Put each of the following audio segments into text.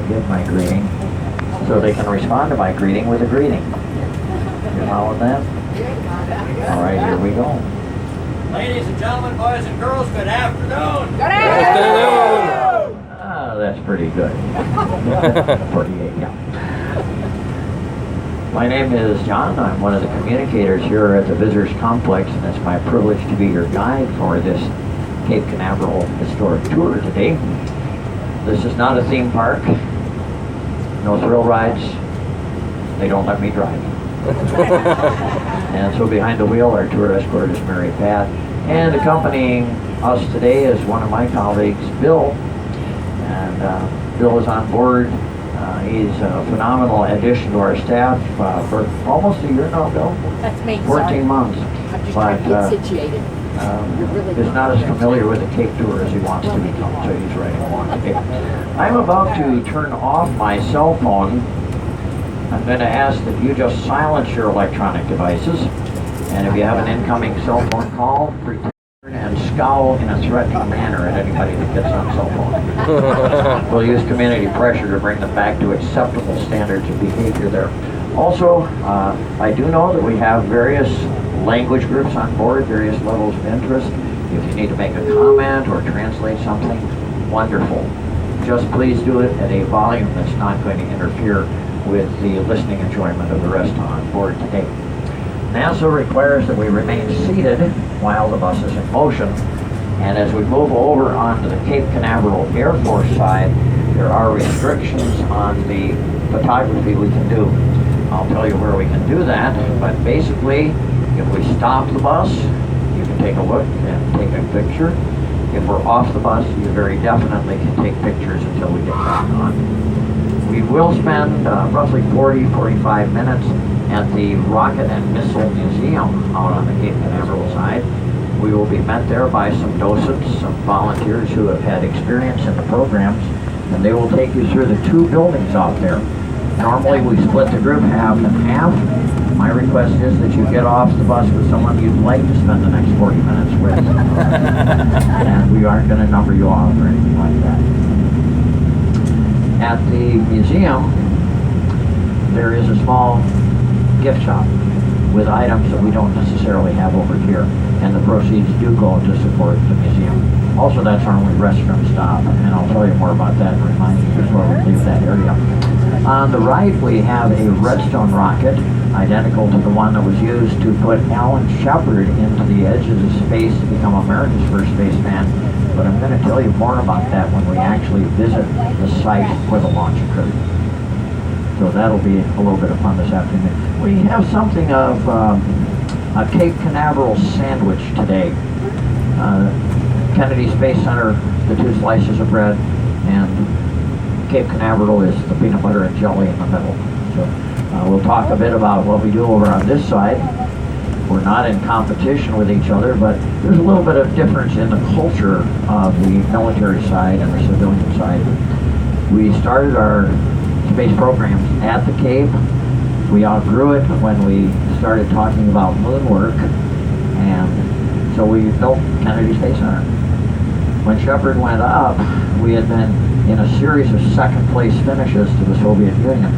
give my greeting so they can respond to my greeting with a greeting. You following that? All right, here we go. Ladies and gentlemen, boys and girls, good afternoon. Good afternoon. Ah, that's pretty good. 48, yeah. My name is John. I'm one of the communicators here at the Visitors Complex, and it's my privilege to be your guide for this Cape Canaveral historic tour today. This is not a theme park. No thrill rides. They don't let me drive. And so behind the wheel, our tour escort is Mary Pat. And accompanying us today is one of my colleagues, Bill. And Bill is on board. He's a phenomenal addition to our staff for almost a year now, Bill. That's me. 14 months. I'm just trying to get situated. Is not as familiar with the Cape Tour as he wants to become, so he's riding along today. I'm about to turn off my cell phone. I'm going to ask that you just silence your electronic devices, and if you have an incoming cell phone call, pretend and scowl in a threatening manner at anybody that gets on cell phone. We'll use community pressure to bring them back to acceptable standards of behavior there. Also, I do know that we have various language groups on board, various levels of interest. If you need to make a comment or translate something, wonderful. Just please do it at a volume that's not going to interfere with the listening enjoyment of the rest on board today. NASA requires that we remain seated while the bus is in motion, and as we move over onto the Cape Canaveral Air Force side, there are restrictions on the photography we can do. I'll tell you where we can do that, but basically, if we stop the bus, you can take a look and take a picture. If we're off the bus, you very definitely can take pictures until we get back on. We will spend roughly 40-45 minutes at the Rocket and Missile Museum out on the Cape Canaveral side. We will be met there by some docents, some volunteers who have had experience in the programs, and they will take you through the two buildings out there. Normally we split the group half and half. My request is that you get off the bus with someone you'd like to spend the next 40 minutes with. And we aren't going to number you off or anything like that. At the museum, there is a small gift shop with items that we don't necessarily have over here, and the proceeds do go to support the museum. Also, that's our only restroom stop, and I'll tell you more about that and remind you before we leave that area. On the right, we have a Redstone rocket, identical to the one that was used to put Alan Shepard into the edges of space to become America's first spaceman. But I'm going to tell you more about that when we actually visit the site where the launch occurred. So that'll be a little bit of fun this afternoon. We have something of a Cape Canaveral sandwich today. Kennedy Space Center, the two slices of bread, and Cape Canaveral is the peanut butter and jelly in the middle. So we'll talk a bit about what we do over on this side. We're not in competition with each other, but there's a little bit of difference in the culture of the military side and the civilian side. We started our space programs at the Cape. We outgrew it when we started talking about moon work, and so we built Kennedy Space Center. When Shepard went up, we had been in a series of second place finishes to the Soviet Union.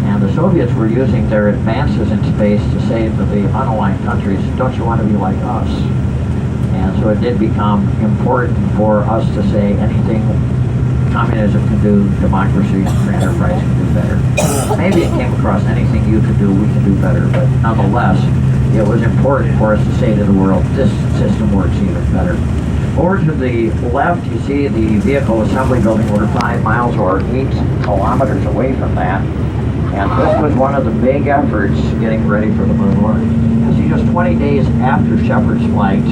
And the Soviets were using their advances in space to say to the unaligned countries, don't you want to be like us? And so it did become important for us to say anything communism can do, democracy, free enterprise can do better. Maybe it came across anything you can do, we can do better, but nonetheless, it was important for us to say to the world, this system works even better. Over to the left, you see the vehicle assembly building. We're 5 miles or 8 kilometers away from that. And this was one of the big efforts getting ready for the moon launch. You see, just 20 days after Shepard's flight,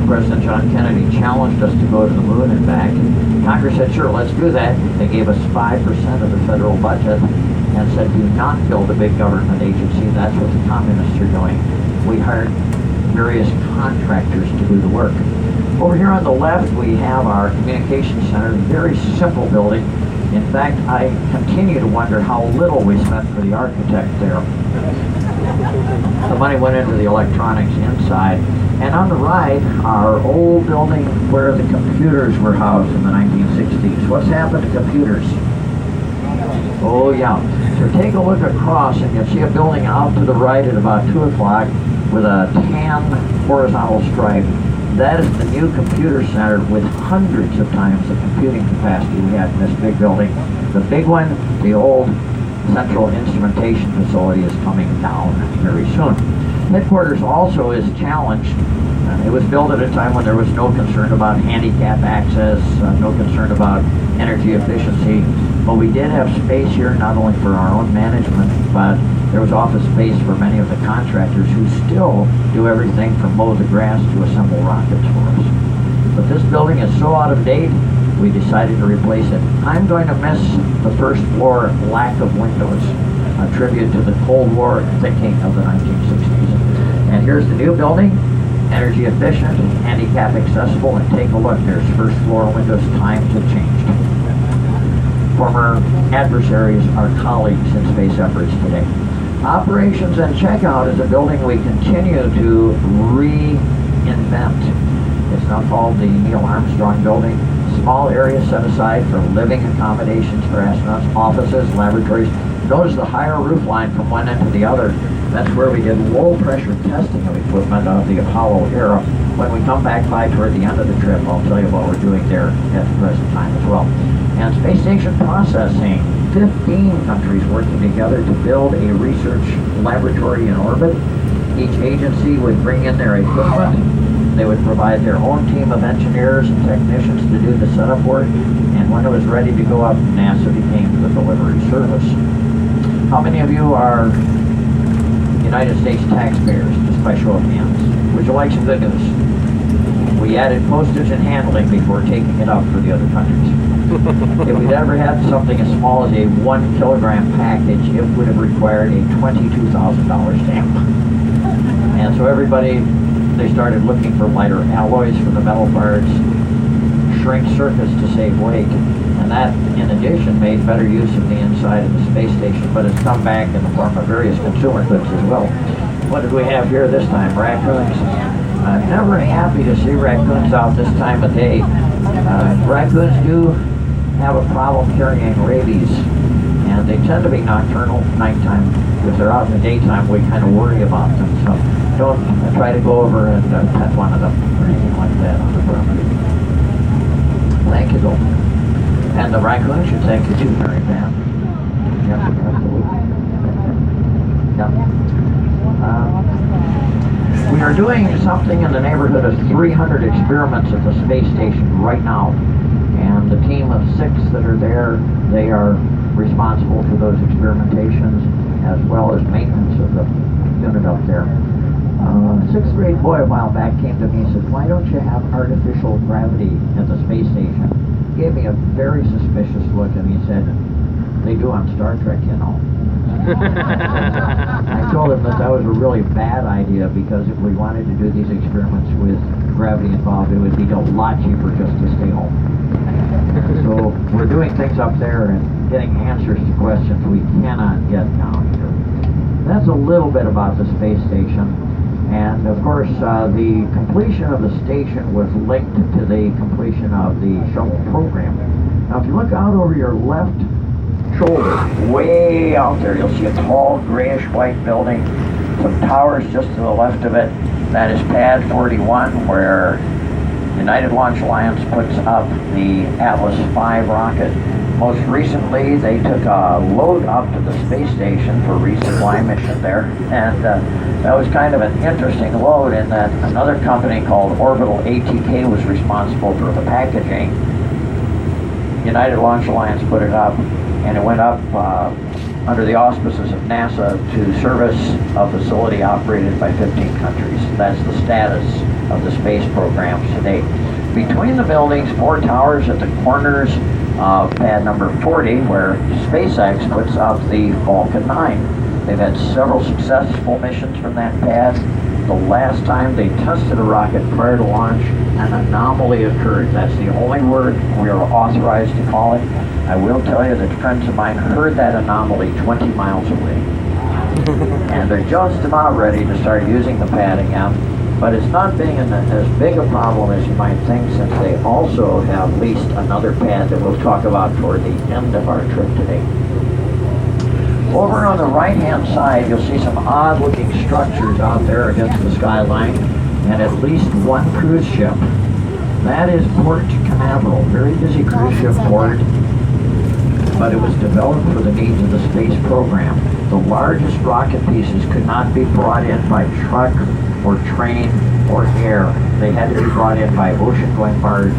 President John Kennedy challenged us to go to the moon and back. Congress said, sure, let's do that. They gave us 5% of the federal budget and said, do not build a big government agency. That's what the communists are doing. We hired various contractors to do the work. Over here on the left, we have our communications center, a very simple building. In fact, I continue to wonder how little we spent for the architect there. The money went into the electronics inside. And on the right, our old building where the computers were housed in the 1960s. What's happened to computers? Oh yeah. So take a look across and you'll see a building out to the right at about 2 o'clock with a tan horizontal stripe. That is the new computer center with hundreds of times the computing capacity we had in this big building. The big one, the old central instrumentation facility, is coming down very soon. Headquarters also is challenged. It was built at a time when there was no concern about handicap access, no concern about energy efficiency, but we did have space here not only for our own management, but there was office space for many of the contractors who still do everything from mow the grass to assemble rockets for us. But this building is so out of date, we decided to replace it. I'm going to miss the first floor lack of windows, a tribute to the Cold War thinking of the 1960s. And here's the new building, energy efficient, handicap accessible, and take a look, there's first floor windows. Times have changed. Former adversaries are colleagues in space efforts today. Operations and checkout is a building we continue to reinvent. It's now called the Neil Armstrong Building. Small area set aside for living accommodations for astronauts, offices, laboratories. Notice the higher roof line from one end to the other. That's where we did low pressure testing of equipment of the Apollo era. When we come back by toward the end of the trip, I'll tell you what we're doing there at the present time as well. And space station processing, 15 countries working together to build a research laboratory in orbit. Each agency would bring in their equipment. They would provide their own team of engineers and technicians to do the setup work. And when it was ready to go up, NASA became the delivery service. How many of you are United States taxpayers, just by show of hands? Would you like some good news? We added postage and handling before taking it up for the other countries. If we'd ever had something as small as a 1 kilogram package, it would have required a $22,000 stamp. And so everybody, they started looking for lighter alloys for the metal parts, shrink circuits to save weight, and that, in addition, made better use of the inside of the space station, but it's come back in the form of various consumer goods as well. What did we have here this time? Raccoons. Never happy to see raccoons out this time of day. Raccoons do have a problem carrying rabies, and they tend to be nocturnal nighttime. If they're out in the daytime, we kind of worry about them, so don't try to go over and pet one of them or anything like that on the property. Thank you, though. And the raccoon should thank you too, Mary Pam. Yep, absolutely. Yep. We are doing something in the neighborhood of 300 experiments at the space station right now. And the team of 6 that are there, they are responsible for those experimentations as well as maintenance of the unit up there. A 6th grade boy a while back came to me and said, "Why don't you have artificial gravity at the space station?" He gave me a very suspicious look and he said, "They do on Star Trek, you know." I told him that was a really bad idea because if we wanted to do these experiments with gravity involved, it would be a lot cheaper just to stay home. So we're doing things up there and getting answers to questions we cannot get down here. That's a little bit about the space station. And of course, the completion of the station was linked to the completion of the shuttle program. Now, if you look out over your left shoulder, way out there, you'll see a tall grayish-white building, some towers just to the left of it. That is Pad 41, where United Launch Alliance puts up the Atlas V rocket. Most recently, they took a load up to the space station for a resupply mission there, and that was kind of an interesting load in that another company called Orbital ATK was responsible for the packaging. United Launch Alliance put it up, and it went up under the auspices of NASA to service a facility operated by 15 countries. That's the status of the space programs today. Between the buildings, 4 towers at the corners of pad number 40, where SpaceX puts up the Falcon 9. They've had several successful missions from that pad. The last time they tested a rocket prior to launch, an anomaly occurred. That's the only word we are authorized to call it. I will tell you that friends of mine heard that anomaly 20 miles away. And they're just about ready to start using the pad again. But it's not being as big a problem as you might think, since they also have leased another pad that we'll talk about toward the end of our trip today. Over on the right-hand side, you'll see some odd-looking structures out there against the skyline, and at least one cruise ship. That is Port Canaveral, very busy cruise ship port, but it was developed for the needs of the space program. The largest rocket pieces could not be brought in by truck or train or air. They had to be brought in by ocean-going barge.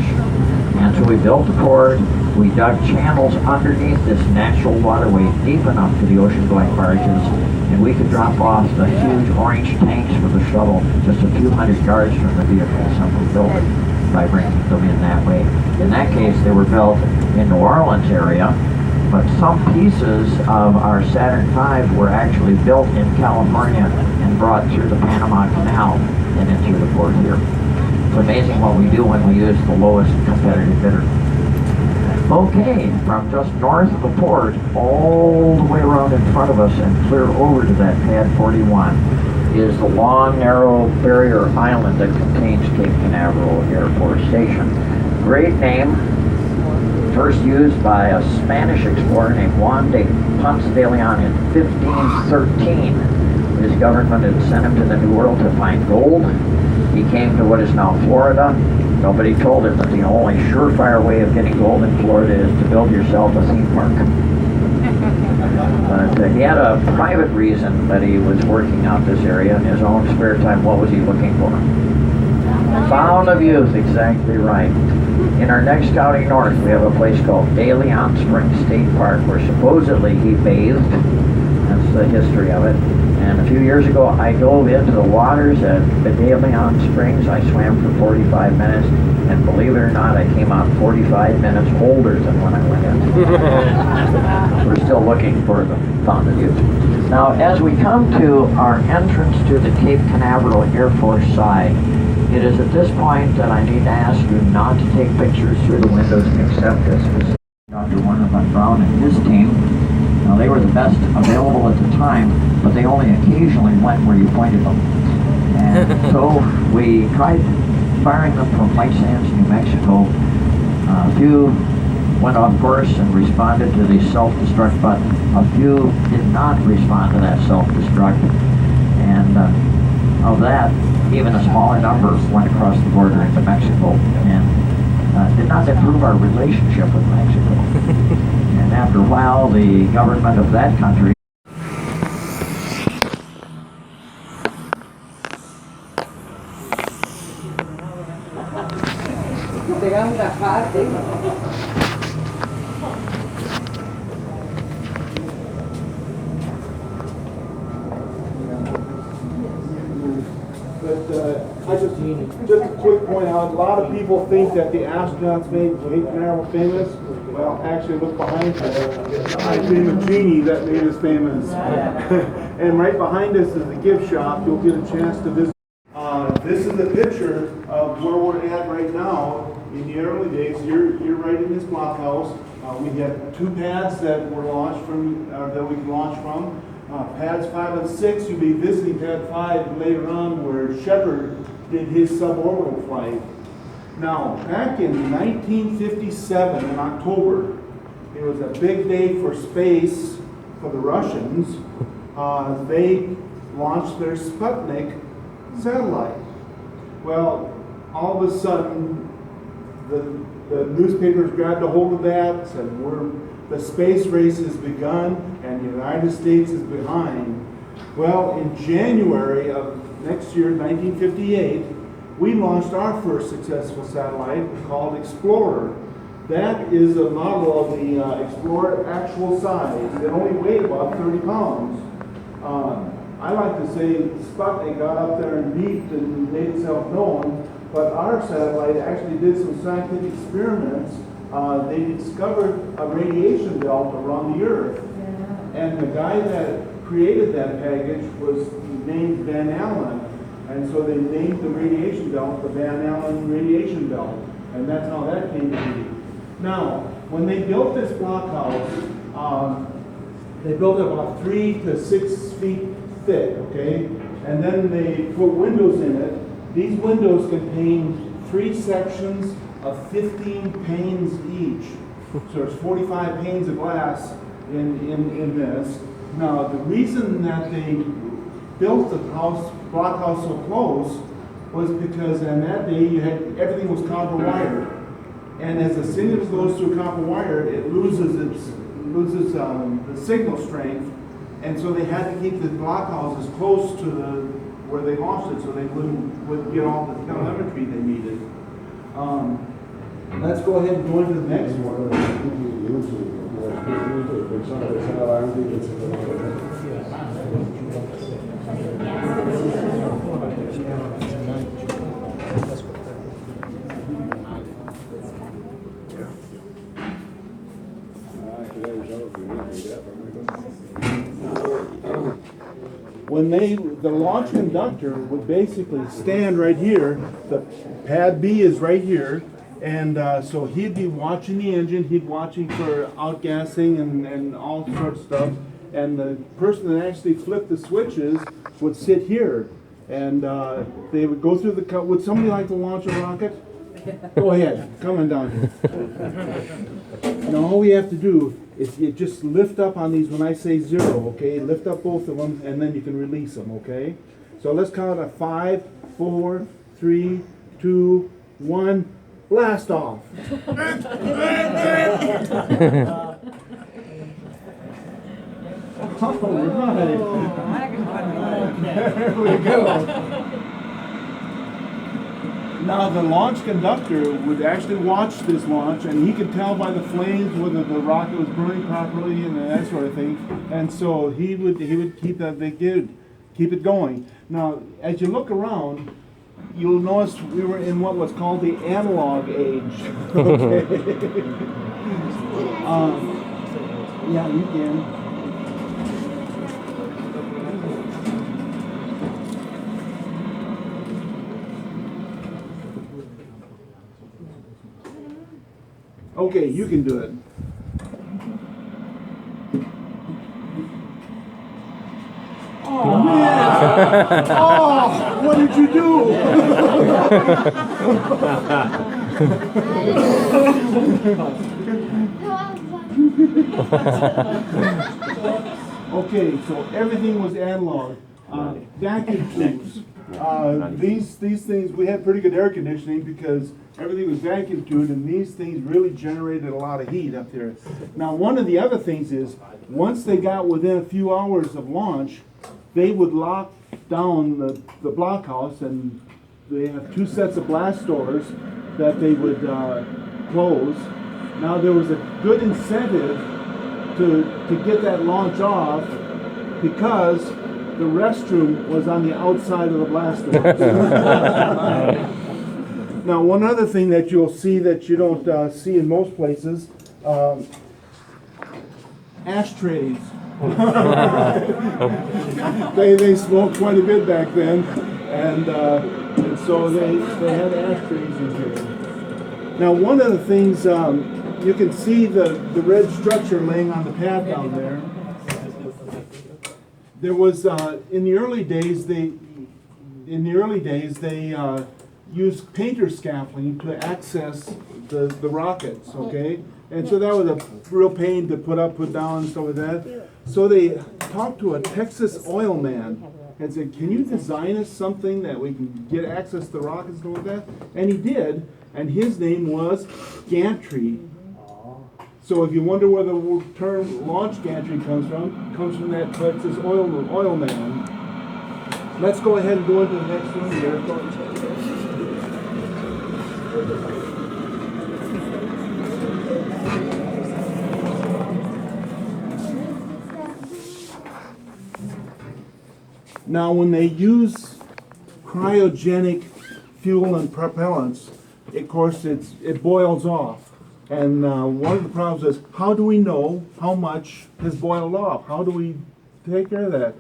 And so we built the port, we dug channels underneath this natural waterway deep enough for the ocean-going barges, and we could drop off the huge orange tanks for the shuttle just a few hundred yards from the vehicle. Some were built by bringing them in that way. In that case, they were built in New Orleans area, but some pieces of our Saturn V were actually built in California and brought through the Panama Canal and into the port here. It's amazing what we do when we use the lowest competitive bidder. Okay, from just north of the port, all the way around in front of us and clear over to that pad 41 is the long, narrow barrier island that contains Cape Canaveral Air Force Station. Great name, first used by a Spanish explorer named Juan de Ponce de Leon in 1513. His government had sent him to the New World to find gold. He came to what is now Florida. Nobody told him that the only surefire way of getting gold in Florida is to build yourself a theme park. But he had a private reason that he was working out this area in his own spare time. What was he looking for? Fountain of Youth, exactly right. In our next scouting north, we have a place called De Leon Springs State Park where supposedly he bathed. That's the history of it. And a few years ago, I dove into the waters at the De Leon Springs. I swam for 45 minutes, and believe it or not, I came out 45 minutes older than when I went in. We're still looking for the Fountain of Youth. Now, as we come to our entrance to the Cape Canaveral Air Force side, it is at this point that I need to ask you not to take pictures through the windows except as Dr. Warner Von Braun and his team. Now, they were the best available at the time, but they only occasionally went where you pointed them. And so we tried firing them from White Sands, New Mexico. A few went off course and responded to the self-destruct button. A few did not respond to that self-destruct. And of that, even a smaller number went across the border into Mexico and did not improve our relationship with Mexico. And after a while, the government of that country just a quick point out, a lot of people think that the astronauts made Cape Canaveral famous. Well, actually look behind us. I named a genie that made us famous. And right behind us is the gift shop. You'll get a chance to visit. This is a picture of where we're at right now. In the early days, you're right in this blockhouse. We had 2 pads that were launched from, that we can launch from. Pads 5 and 6, you'll be visiting pad 5 later on where Shepard did his suborbital flight. Now, back in 1957 in October, it was a big day for space for the Russians. They launched their Sputnik satellite. Well, all of a sudden, the newspapers grabbed a hold of that, said the space race has begun and the United States is behind. Well, in January of next year, 1958, we launched our first successful satellite called Explorer. That is a model of the Explorer actual size. It only weighed about 30 pounds. I like to say Sputnik got up there and beeped and made itself known, but our satellite actually did some scientific experiments. They discovered a radiation belt around the Earth. And the guy that created that package was named Van Allen. And so they named the radiation belt the Van Allen radiation belt. And that's how that came to be. Now, when they built this blockhouse, they built it about 3 to 6 feet thick, okay? And then they put windows in it. These windows contain 3 sections of 15 panes each. So there's 45 panes of glass in this. Now, the reason that they built the blockhouse so close was because in that day everything was copper wired, and as the signal goes through copper wire, it loses the signal strength, and so they had to keep the blockhouses close to where they launched it, so they wouldn't get all the telemetry they needed. Let's go ahead and go into the next one. When the launch conductor would basically stand right here, the pad B is right here, and so he'd be watching the engine, he'd watching for outgassing and all sorts of stuff, and the person that actually flipped the switches would sit here, and they would go through the, would somebody like to launch a rocket? Go ahead, come on down here. Now all we have to do is you just lift up on these when I say 0, okay? Lift up both of them and then you can release them, okay? So let's count a 5, 4, 3, 2, 1, blast off. All right. There we go. Now the launch conductor would actually watch this launch, and he could tell by the flames whether the rocket was burning properly and that sort of thing. And so he would keep keep it going. Now, as you look around, you'll notice we were in what was called the analog age. Okay. Yeah, you can. Okay, you can do it. Oh man! Oh, what did you do? Okay, so everything was analog. Vacuum tubes. These things, we had pretty good air conditioning because everything was vacuum tubed, and these things really generated a lot of heat up there. Now, one of the other things is, once they got within a few hours of launch, they would lock down the blockhouse, and they have 2 sets of blast doors that they would close. Now, there was a good incentive to get that launch off because the restroom was on the outside of the blast doors. Now, one other thing that you'll see that you don't see in most places, ashtrays. they smoked quite a bit back then, and so they had ashtrays in here. Now, one of the things, you can see the red structure laying on the pad down there. There was in the early days they used painter scaffolding to access the rockets, okay? And so that was a real pain to put up, put down, and stuff like that. So they talked to a Texas oil man and said, "Can you design us something that we can get access to the rockets and all that?" And he did, and his name was Gantry. So if you wonder where the term launch gantry comes from that Texas oil man. Let's go ahead and go into the next one here. Now, when they use cryogenic fuel and propellants, of course, it boils off. And one of the problems is, how do we know how much has boiled off? How do we take care of that?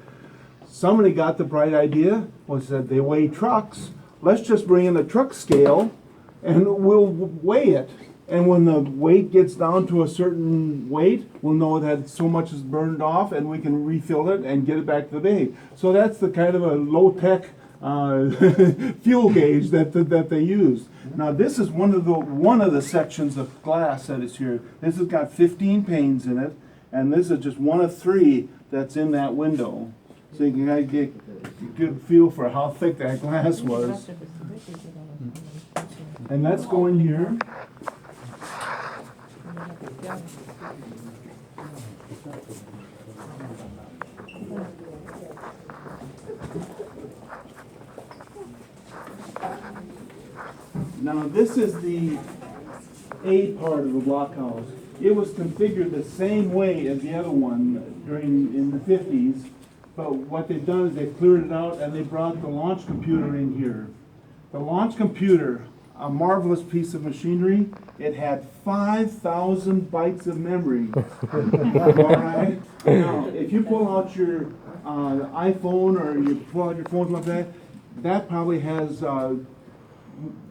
Somebody got the bright idea, was that they weigh trucks. Let's just bring in a truck scale and we'll weigh it. And when the weight gets down to a certain weight, we'll know that so much is burned off and we can refill it and get it back to the bay. So that's the kind of a low-tech fuel gauge that they use. Now this is one of the sections of glass that is here. This has got 15 panes in it, And this is just one of 3 that's in that window. So you can kind of get a good feel for how thick that glass was. And let's go in here. Now this is the A part of the blockhouse. It was configured the same way as the other one in the 50s, but what they've done is they've cleared it out and they brought the launch computer in here. The launch computer, a marvelous piece of machinery, it had 5,000 bytes of memory. All right? Now, if you pull out your iPhone or you pull out your phone like that, that probably has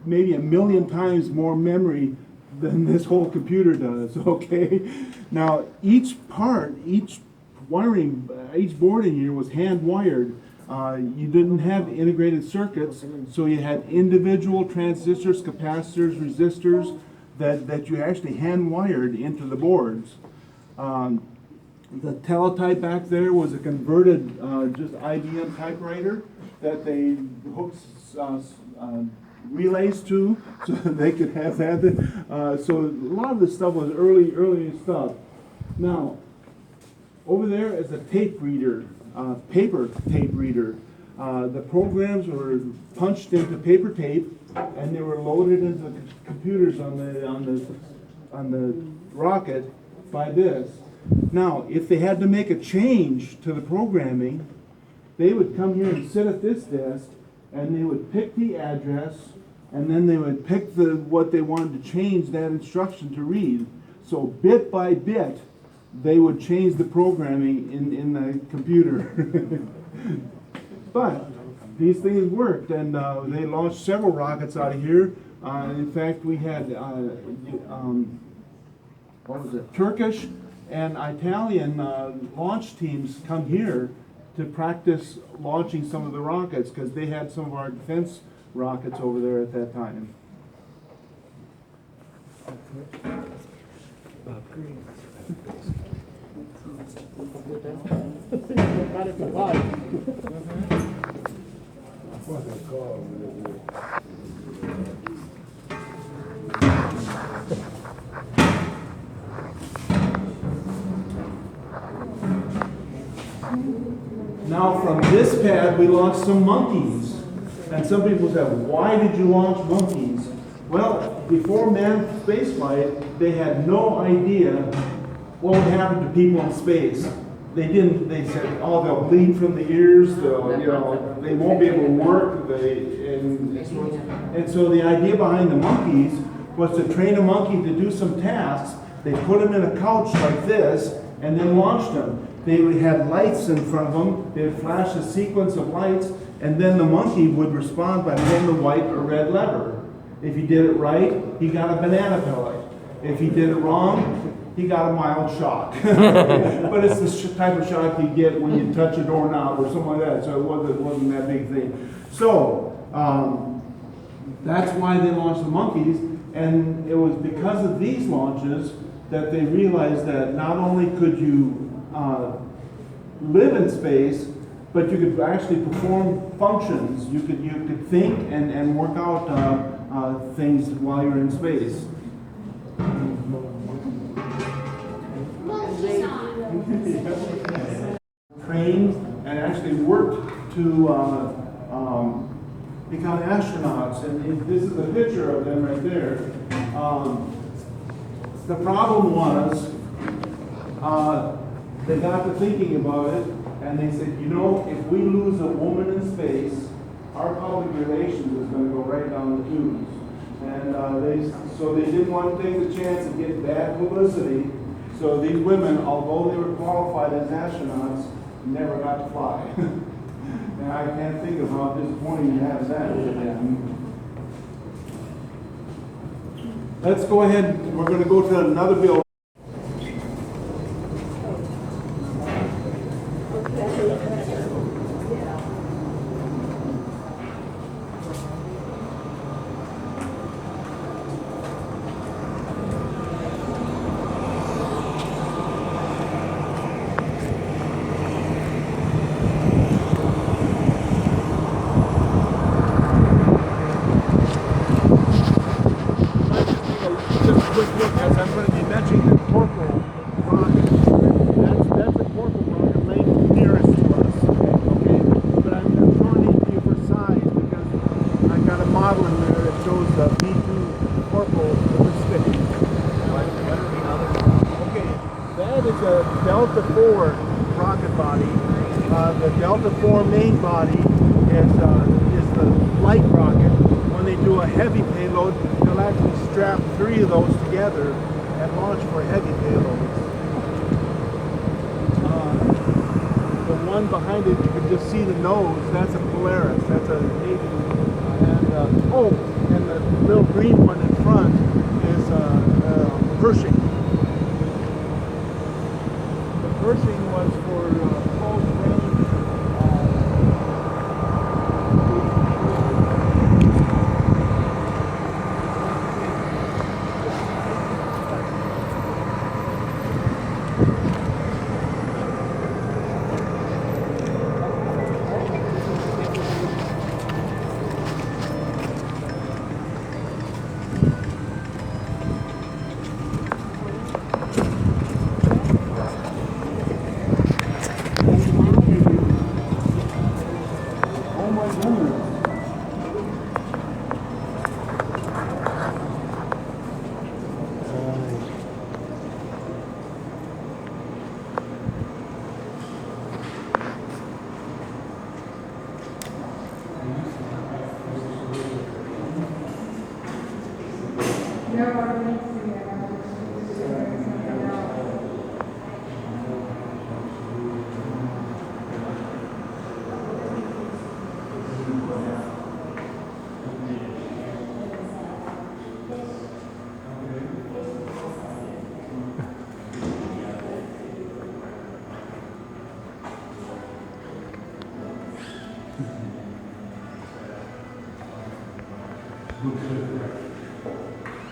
maybe 1 million times more memory than this whole computer does, okay? Now, each part, each wiring, each board in here was hand wired. You didn't have integrated circuits, so you had individual transistors, capacitors, resistors that you actually hand wired into the boards. The teletype back there was a converted just IBM typewriter that they hooked relays to, so they could have that. So a lot of this stuff was early stuff. Now, over there is a tape reader, paper tape reader. The programs were punched into paper tape, and they were loaded into the computers on the rocket by this. Now, if they had to make a change to the programming, they would come here and sit at this desk, and they would pick the address, and then they would pick what they wanted to change that instruction to read. So bit by bit, they would change the programming in the computer. But these things worked, and they launched several rockets out of here. In fact, we had Turkish and Italian launch teams come here to practice launching some of the rockets, because they had some of our defense rockets over there at that time. Now from this pad we launched some monkeys. And some people said, why did you launch monkeys? Well, before manned spaceflight, they had no idea what would happen to people in space. They said, oh, they'll bleed from the ears, they won't be able to work, and so the idea behind the monkeys was to train a monkey to do some tasks. They put them in a couch like this, and then launched them. They had lights in front of them, they would flash a sequence of lights, and then the monkey would respond by pulling the white or red lever. If he did it right, he got a banana pellet. If he did it wrong, he got a mild shock. But it's the type of shock you get when you touch a doorknob or something like that, so it wasn't that big thing. So, that's why they launched the monkeys, and it was because of these launches that they realized that not only could you live in space, but you could actually perform functions. You could think and work out things while you're in space. Trained and actually worked to become astronauts, and this is a picture of them right there. The problem was they got to thinking about it, and they said, you know, if we lose a woman in space, our public relations is going to go right down the tubes. And so they didn't want to take the chance of getting bad publicity. So these women, although they were qualified as astronauts, never got to fly. And I can't think of how disappointing to have that. Let's go ahead. We're going to go to another building. Delta IV rocket body. The Delta IV main body is the light rocket. When they do a heavy payload, they'll actually strap 3 of those together and launch for heavy payloads. The one behind it, you can just see the nose. That's a Polaris. That's a Navy. And the little green one in front is Pershing. The Pershing was for close range. Oh my goodness.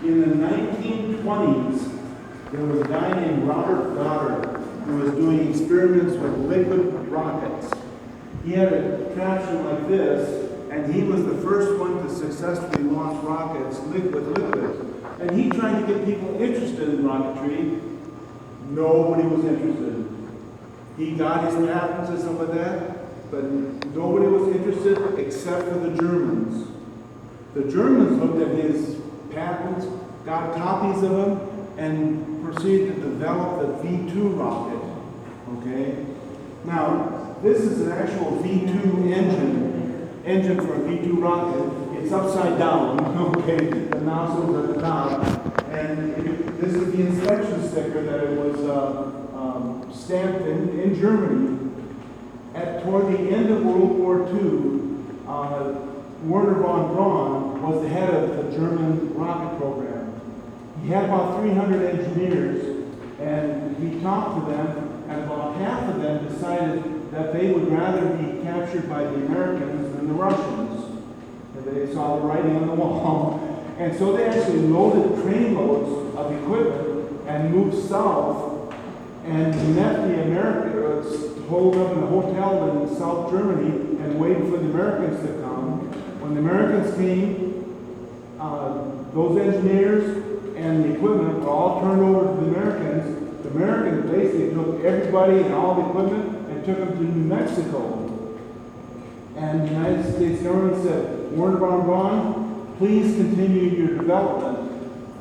In the 1920s, there was a guy named Robert Goddard who was doing experiments with liquid rockets. He had a contraption like this, and he was the first one to successfully launch rockets with liquid. And he tried to get people interested in rocketry. Nobody was interested. He got his patents and stuff like that, but nobody was interested except for the Germans. The Germans looked at his patents, got copies of them, and proceeded to develop the V2 rocket. Okay? Now, this is an actual V2 engine for a V2 rocket. It's upside down, okay? The nozzle's at the top. And this is the inspection sticker that it was stamped in Germany. Toward the end of World War II, Werner von Braun was the head of the German rocket program. He had about 300 engineers, and he talked to them, and about half of them decided that they would rather be captured by the Americans than the Russians. And they saw the writing on the wall. And so they actually loaded train loads of equipment and moved south and met the Americans, holed up in a hotel in South Germany and waited for the Americans to come. When the Americans came, those engineers and the equipment were all turned over to the Americans. The Americans basically took everybody and all the equipment and took them to New Mexico. And the United States government said, Werner von Braun, please continue your development.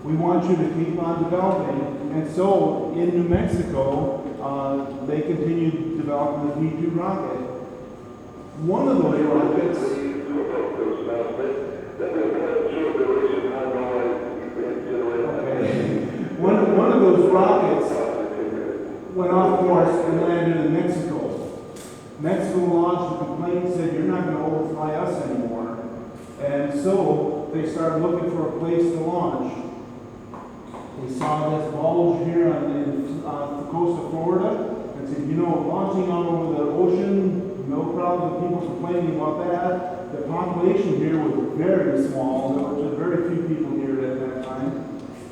We want you to keep on developing. And so, in New Mexico, they continued developing the V2 rocket. One of those rockets. One of those rockets went off course and landed in Mexico. Mexico lodged a complaint and said, you're not going to overfly us anymore. And so they started looking for a place to launch. They saw this bulge here on the coast of Florida and said, you know, launching out over the ocean, no problem, people complaining about that. The population here was very small. There were just very few people here at that time.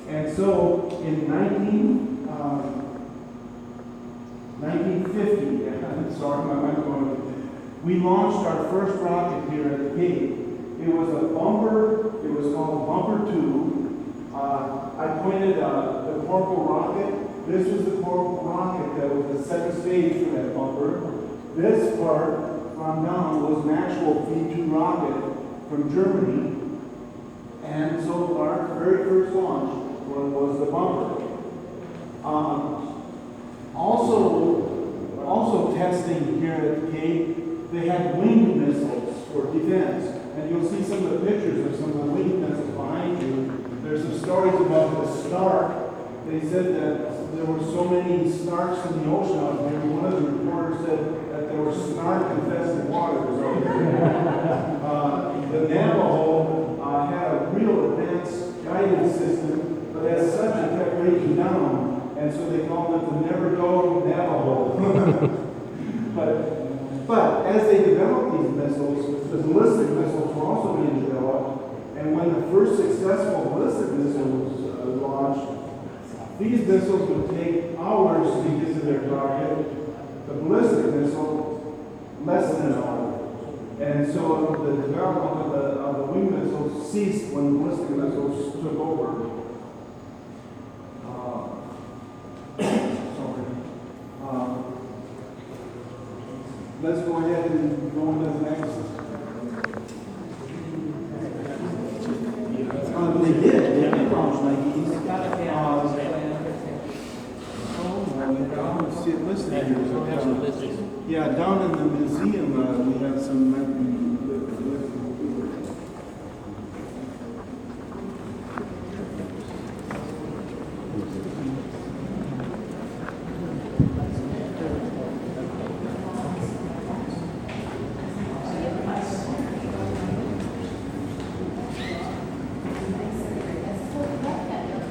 And so in 1950, sorry, my mind's going, we launched our first rocket here at the Cape. It was a bumper, it was called Bumper 2. I pointed the Corporal rocket. This was the Corporal rocket that was the second stage for that bumper. This part from down was an actual V2 rocket from Germany. And so our very first launch was the bumper. Also testing here at the Cape, they had winged missiles for defense. And you'll see some of the pictures of some of the winged missiles behind you. There's some stories about the snark. They said that there were so many snarks in the ocean out there. One of the reporters said that there were snark-infested waters out there. The Navajo had a real advanced guidance system, but as such it kept breaking down, and so they called it the Never-Go Navajo. But as they developed these missiles, the ballistic missiles were also being developed, and when the first successful ballistic missile was launched, these missiles would take hours to get to their target. The ballistic missile, less than an hour. And so the development of the wing missiles ceased when the ballistic missiles took over. Let's go ahead and go into the next. They did launch Nikes. See it listed here. Yeah, down in the museum we have some.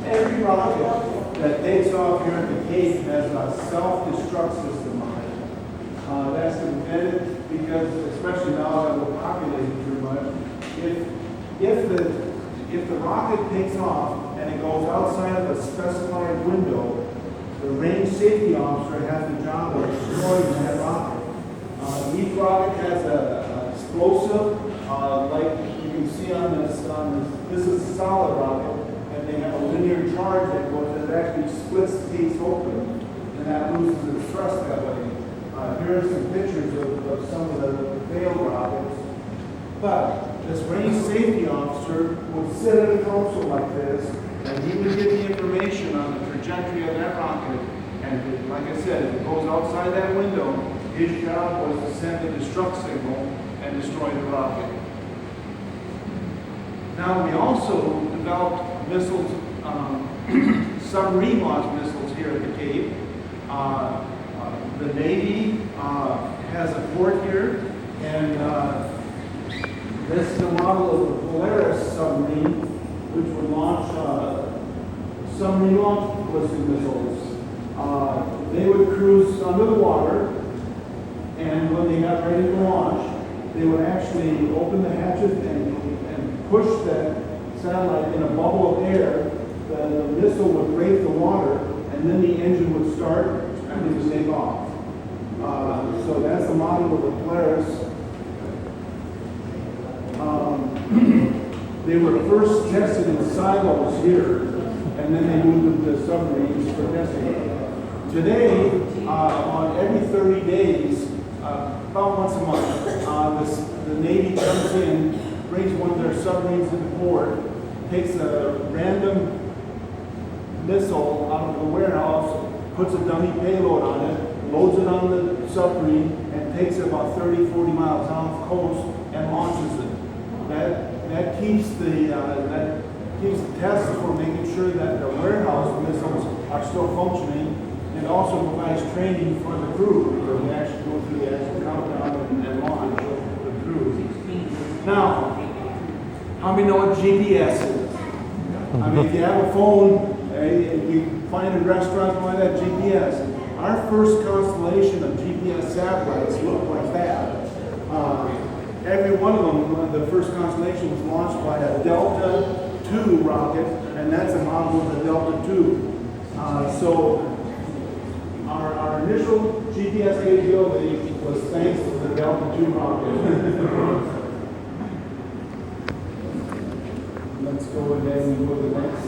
Every rocket that takes off here at the Cape has a self-destruct system on it. That's invented because, especially now that we're populating too much, if the rocket takes off and it goes outside of a specified window, the range safety officer has the job of destroying that rocket. Each rocket has an explosive, like you can see on this. This is a solid rocket. And they have a linear charge that goes, that actually splits the case open, and that loses its thrust that way. Here are some pictures of some of the failed rockets. But this range safety officer would sit at a console like this, and he would get the information on the trajectory of that rocket. And like I said, if it goes outside that window, his job was to send the destruct signal and destroy the rocket. Now we also developed missiles, submarine launched missiles here at the Cape. The Navy has a port here, and this is a model of the Polaris submarine, which would launch submarine launch ballistic missiles. They would cruise under the water, and when they got ready to launch, they would actually open the hatches and push that satellite in a bubble of air. The missile would break the water, and then the engine would start and it would take off. So that's the model of the Polaris. They were first tested in silos here, and then they moved them to submarines for testing. Today, on every 30 days, about once a month, the Navy comes in, brings one of their submarines into port, takes a random missile out of the warehouse, puts a dummy payload on it, loads it on the submarine, and takes it about 30-40 miles off coast and launches it. That keeps the tests for making sure that the warehouse missiles are still functioning, and also provides training for the crew, because they actually go through the actual countdown and launch the crew. Now, how many know what GPS is? I mean, if you have a phone, you find a restaurant, find that GPS. Our first constellation of GPS satellites looked like that. Every one of them, the first constellation was launched by a Delta II rocket, and that's a model of the Delta II. So our initial GPS capability was thanks to the Delta II rocket. Let's go ahead and go to the next.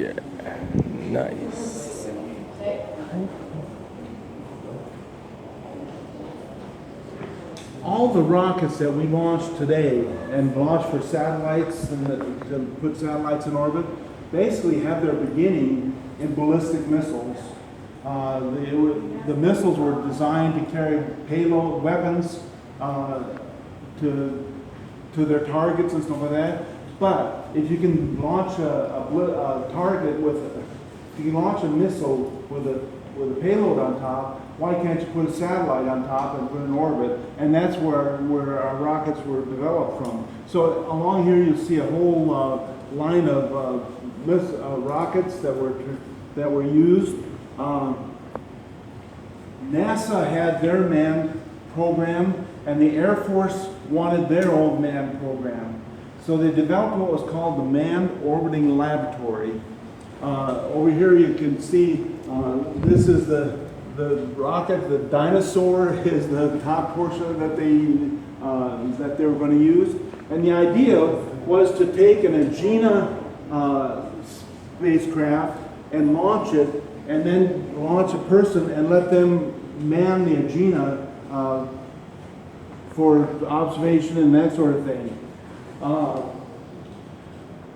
Yeah, nice. All the rockets that we launched today and launched for satellites and to put satellites in orbit basically have their beginning in ballistic missiles. The missiles were designed to carry payload weapons to their targets and stuff like that. But if you can launch a target if you can launch a missile with a payload on top, why can't you put a satellite on top and put it in orbit? And that's where our rockets were developed from. So along here you see a whole line of rockets that were used. NASA had their manned program, and the Air Force wanted their own manned program. So they developed what was called the Manned Orbiting Laboratory. Over here you can see this is the rocket. The dinosaur is the top portion that they were going to use. And the idea was to take an Agena spacecraft and launch it, and then launch a person and let them man the Agena for observation and that sort of thing.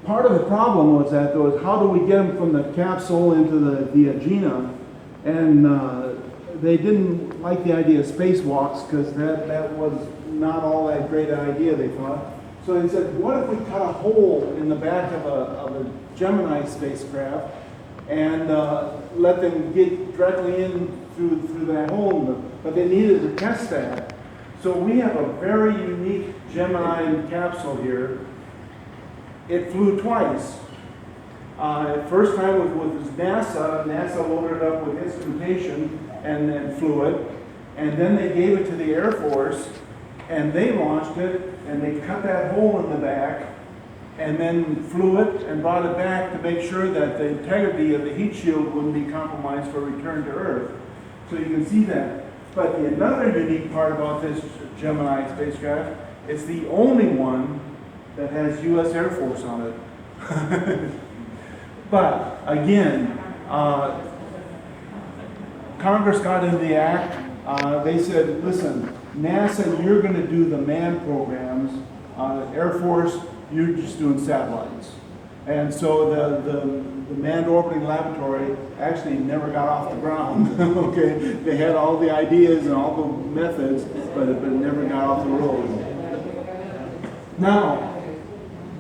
Part of the problem was how do we get them from the capsule into the Agena? And they didn't like the idea of spacewalks because that was not all that great an idea, they thought. So they said, what if we cut a hole in the back of a Gemini spacecraft and let them get directly in through that hole? But they needed to test that. So we have a very unique Gemini capsule here. It flew twice. First time with NASA. NASA loaded it up with instrumentation and then flew it. And then they gave it to the Air Force, and they launched it, and they cut that hole in the back, and then flew it and brought it back to make sure that the integrity of the heat shield wouldn't be compromised for return to Earth. So you can see that. But another unique part about this Gemini spacecraft, it's the only one that has U.S. Air Force on it. But again, Congress got into the act. They said, listen, NASA, you're going to do the manned programs. Air Force, you're just doing satellites. And so the manned orbiting laboratory actually never got off the ground. Okay, they had all the ideas and all the methods, but it never got off the road. Now,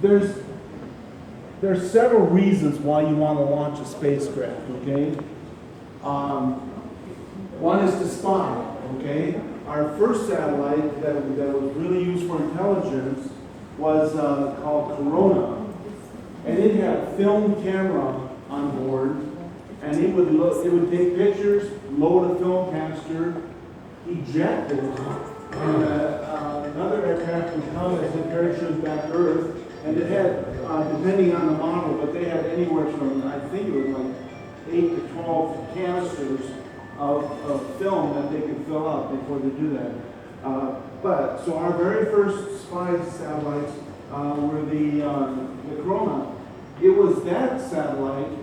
there's several reasons why you want to launch a spacecraft. Okay, one is to spy. Okay, our first satellite that was really used for intelligence was called Corona. And it had a film camera on board, and it would take pictures, load a film canister, eject it, and another aircraft would come as it parachuted back to Earth, and it had, depending on the model, but they had anywhere from, I think it was like 8 to 12 canisters of film that they could fill up before they do that. So our very first spy satellites were the Corona. It was that satellite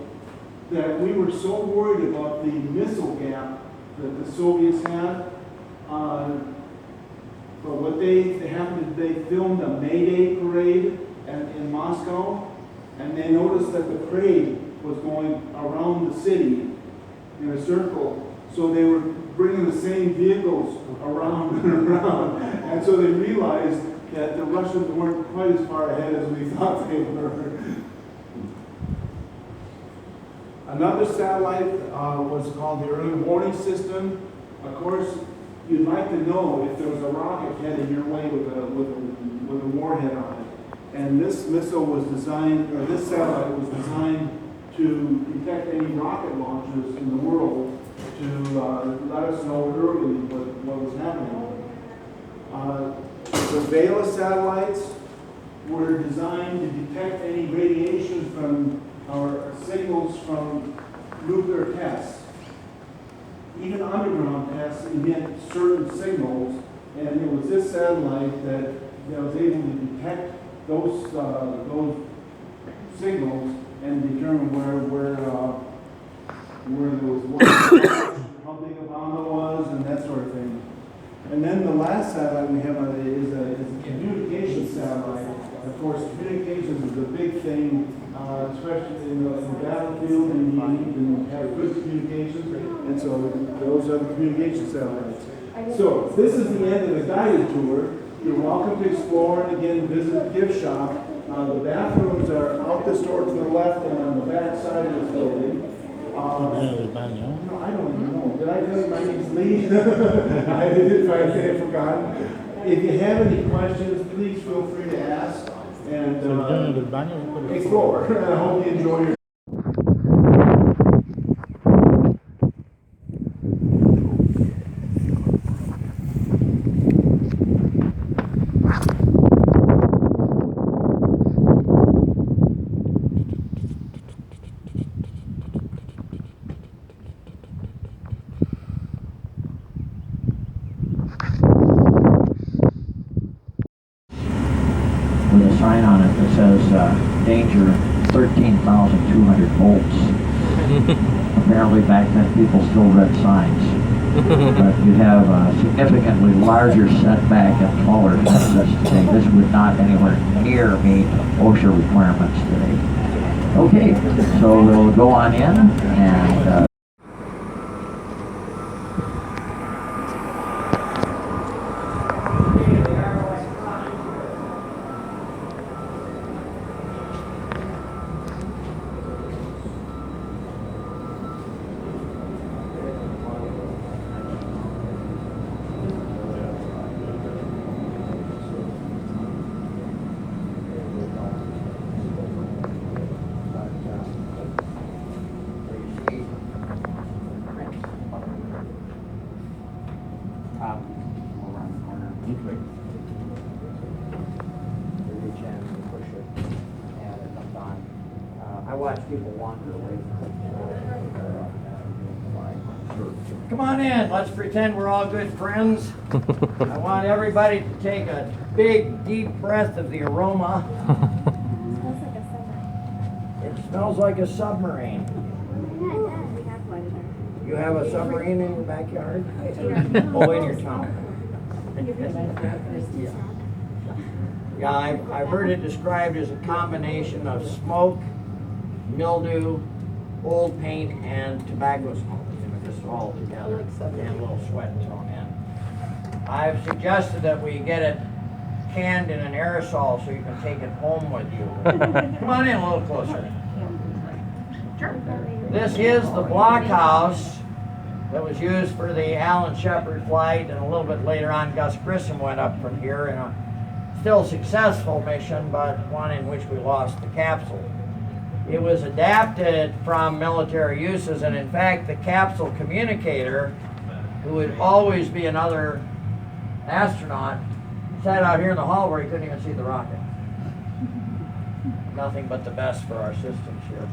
that we were so worried about the missile gap that the Soviets had. But what they filmed a May Day parade in Moscow, and they noticed that the parade was going around the city in a circle. So they were bringing the same vehicles around and around. And so they realized that the Russians weren't quite as far ahead as we thought they were. Another satellite was called the Early Warning System. Of course, you'd like to know if there was a rocket headed your way with a warhead on it. And this missile was designed, or this satellite was designed to detect any rocket launches in the world to let us know early what was happening. The Vela satellites were designed to detect any radiation from or signals from nuclear tests. Even underground tests emit certain signals, and it was this satellite that was able to detect those signals and determine where there was water, how big a pond it was, and that sort of thing. And then the last satellite we have is a communication satellite. Of course, communications is a big thing, especially in the battlefield, and you need to have good communications, and so those are the communication satellites. So this is the end of the guided tour. You're welcome to explore and again visit the gift shop. The bathrooms are out this door to the left and on the back side of this building. No, I don't even know. Did I tell you my name's Lee? I did, I forgot. If you have any questions, please feel free to ask and explore. I hope you enjoy your. With a sign on it that says danger 13,200 volts. Apparently back then people still read signs. But you have a significantly larger setback and taller fences today. This would not anywhere near meet OSHA requirements today. Okay, so we'll go on in and I watch people wander away from. Come on in, let's pretend we're all good friends. I want everybody to take a big, deep breath of the aroma. It smells like a submarine. You have a submarine in your backyard? Oh, in your town. Yeah, I've heard it described as a combination of smoke, mildew, old paint, and tobacco smoke. Just all together, and a little sweat thrown in. I've suggested that we get it canned in an aerosol so you can take it home with you. Come on in a little closer. This is the blockhouse that was used for the Alan Shepard flight, and a little bit later on Gus Grissom went up from here in a still successful mission, but one in which we lost the capsule. It was adapted from military uses, and in fact the capsule communicator, who would always be another astronaut, sat out here in the hall where he couldn't even see the rocket. Nothing but the best for our systems here.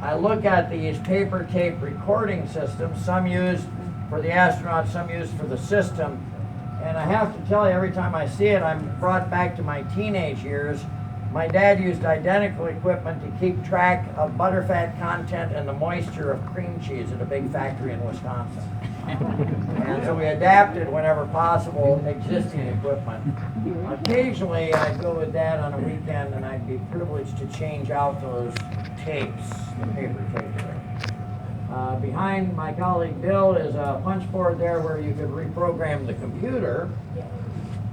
I look at these paper tape recording systems, some used for the astronauts, some used for the system, and I have to tell you, every time I see it, I'm brought back to my teenage years. My dad used identical equipment to keep track of butterfat content and the moisture of cream cheese at a big factory in Wisconsin. And so we adapted, whenever possible, existing equipment. Occasionally, I'd go with Dad on a weekend and I'd be privileged to change out those tapes, the paper tapes there. Behind my colleague Bill is a punch board there where you could reprogram the computer.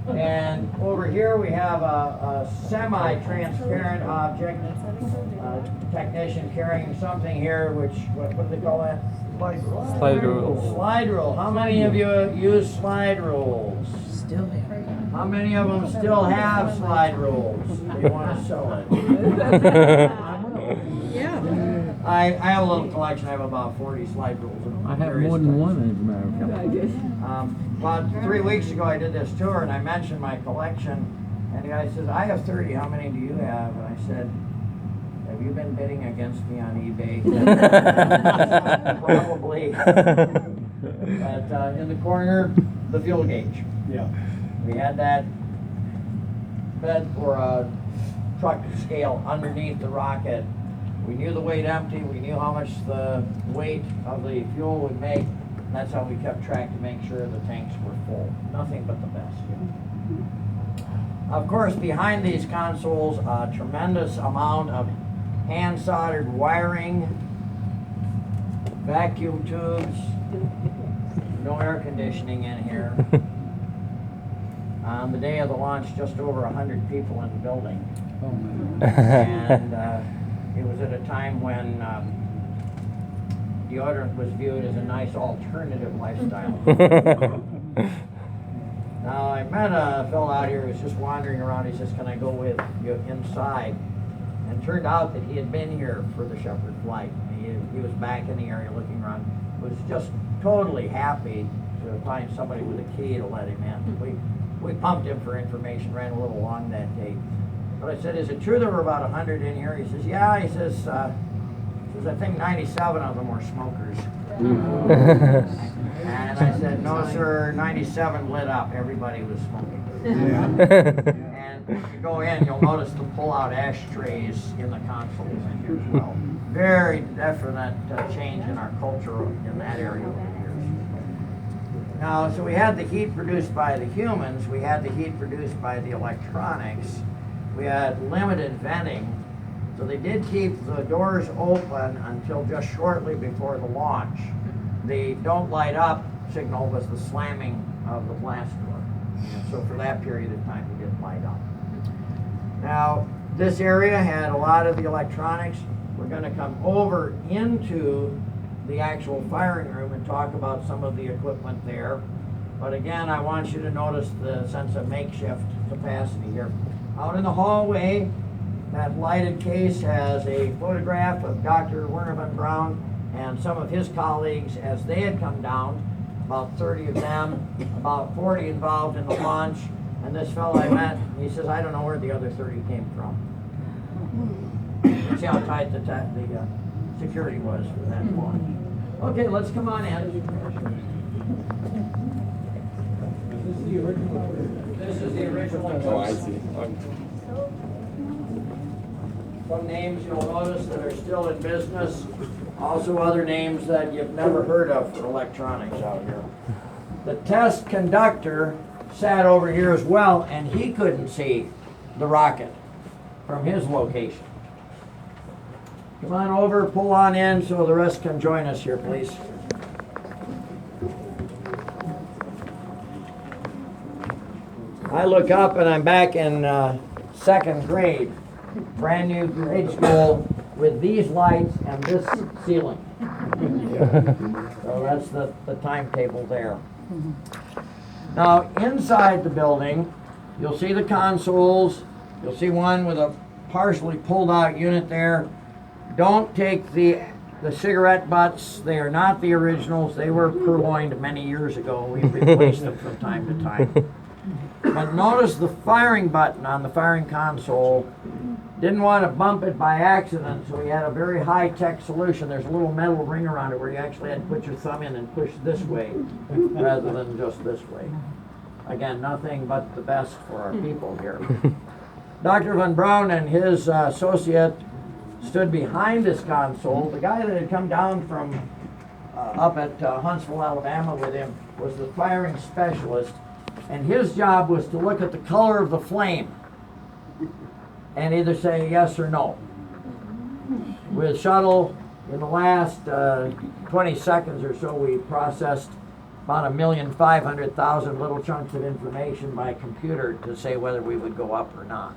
And over here we have a semi-transparent object, technician carrying something here, which, what do they call that? Slide rule. Slide rule. How many of you use slide rules? Still there. How many of them still have slide rules? They want to sell it. Yeah. I have a little collection. I have about 40 slide rules. I have more than one, as a matter of fact. About 3 weeks ago, I did this tour, and I mentioned my collection, and the guy says, "I have 30. How many do you have?" And I said, "Have you been bidding against me on eBay?" Probably. But in the corner, the fuel gauge. Yeah. We had that bed for a truck to scale underneath the rocket. We knew the weight empty, we knew how much the weight of the fuel would make, and that's how we kept track to make sure the tanks were full. Nothing but the best. Of course, behind these consoles, a tremendous amount of hand soldered wiring, vacuum tubes, no air conditioning in here. On the day of the launch, just over 100 people in the building. And it was at a time when deodorant was viewed as a nice alternative lifestyle. Now, I met a fellow out here who was just wandering around. He says, can I go with you inside? And it turned out that he had been here for the Shepherd flight. He was back in the area looking around. Was just totally happy to find somebody with a key to let him in. We pumped him for information, ran a little long that day. But I said, is it true there were about 100 in here? He says, yeah. He says, I think 97 of them were smokers. And I said, no, sir, 97 lit up. Everybody was smoking. And if you go in, you'll notice the pull-out ashtrays in the consoles in here as well. Very definite change in our culture in that area over the years. Now, so we had the heat produced by the humans. We had the heat produced by the electronics. We had limited venting. So they did keep the doors open until just shortly before the launch. The don't light up signal was the slamming of the blast door. And so for that period of time, we didn't light up. Now, this area had a lot of the electronics. We're going to come over into the actual firing room and talk about some of the equipment there. But again, I want you to notice the sense of makeshift capacity here. Out in the hallway, that lighted case has a photograph of Dr. Werner von Braun and some of his colleagues as they had come down, about 30 of them, about 40 involved in the launch. And this fellow I met, he says, I don't know where the other 30 came from. See how tight the security was for that launch. Okay, let's come on in. This is the original. Oh, I see. Some names you'll notice that are still in business. Also other names that you've never heard of for electronics out here. The test conductor sat over here as well, and he couldn't see the rocket from his location. Come on over, pull on in so the rest can join us here, please. I look up and I'm back in second grade, brand new grade school with these lights and this ceiling. So that's the timetable there. Now inside the building, you'll see the consoles. You'll see one with a partially pulled out unit there. Don't take the cigarette butts. They are not the originals. They were purloined many years ago. We replaced them from time to time. But notice the firing button on the firing console. Didn't want to bump it by accident, so we had a very high-tech solution. There's a little metal ring around it where you actually had to put your thumb in and push this way rather than just this way. Again, nothing but the best for our people here. Dr. von Braun and his associate stood behind this console. The guy that had come down from up at Huntsville, Alabama with him was the firing specialist, and his job was to look at the color of the flame and either say yes or no. With shuttle, in the last 20 seconds or so, we processed about 1,500,000 little chunks of information by computer to say whether we would go up or not.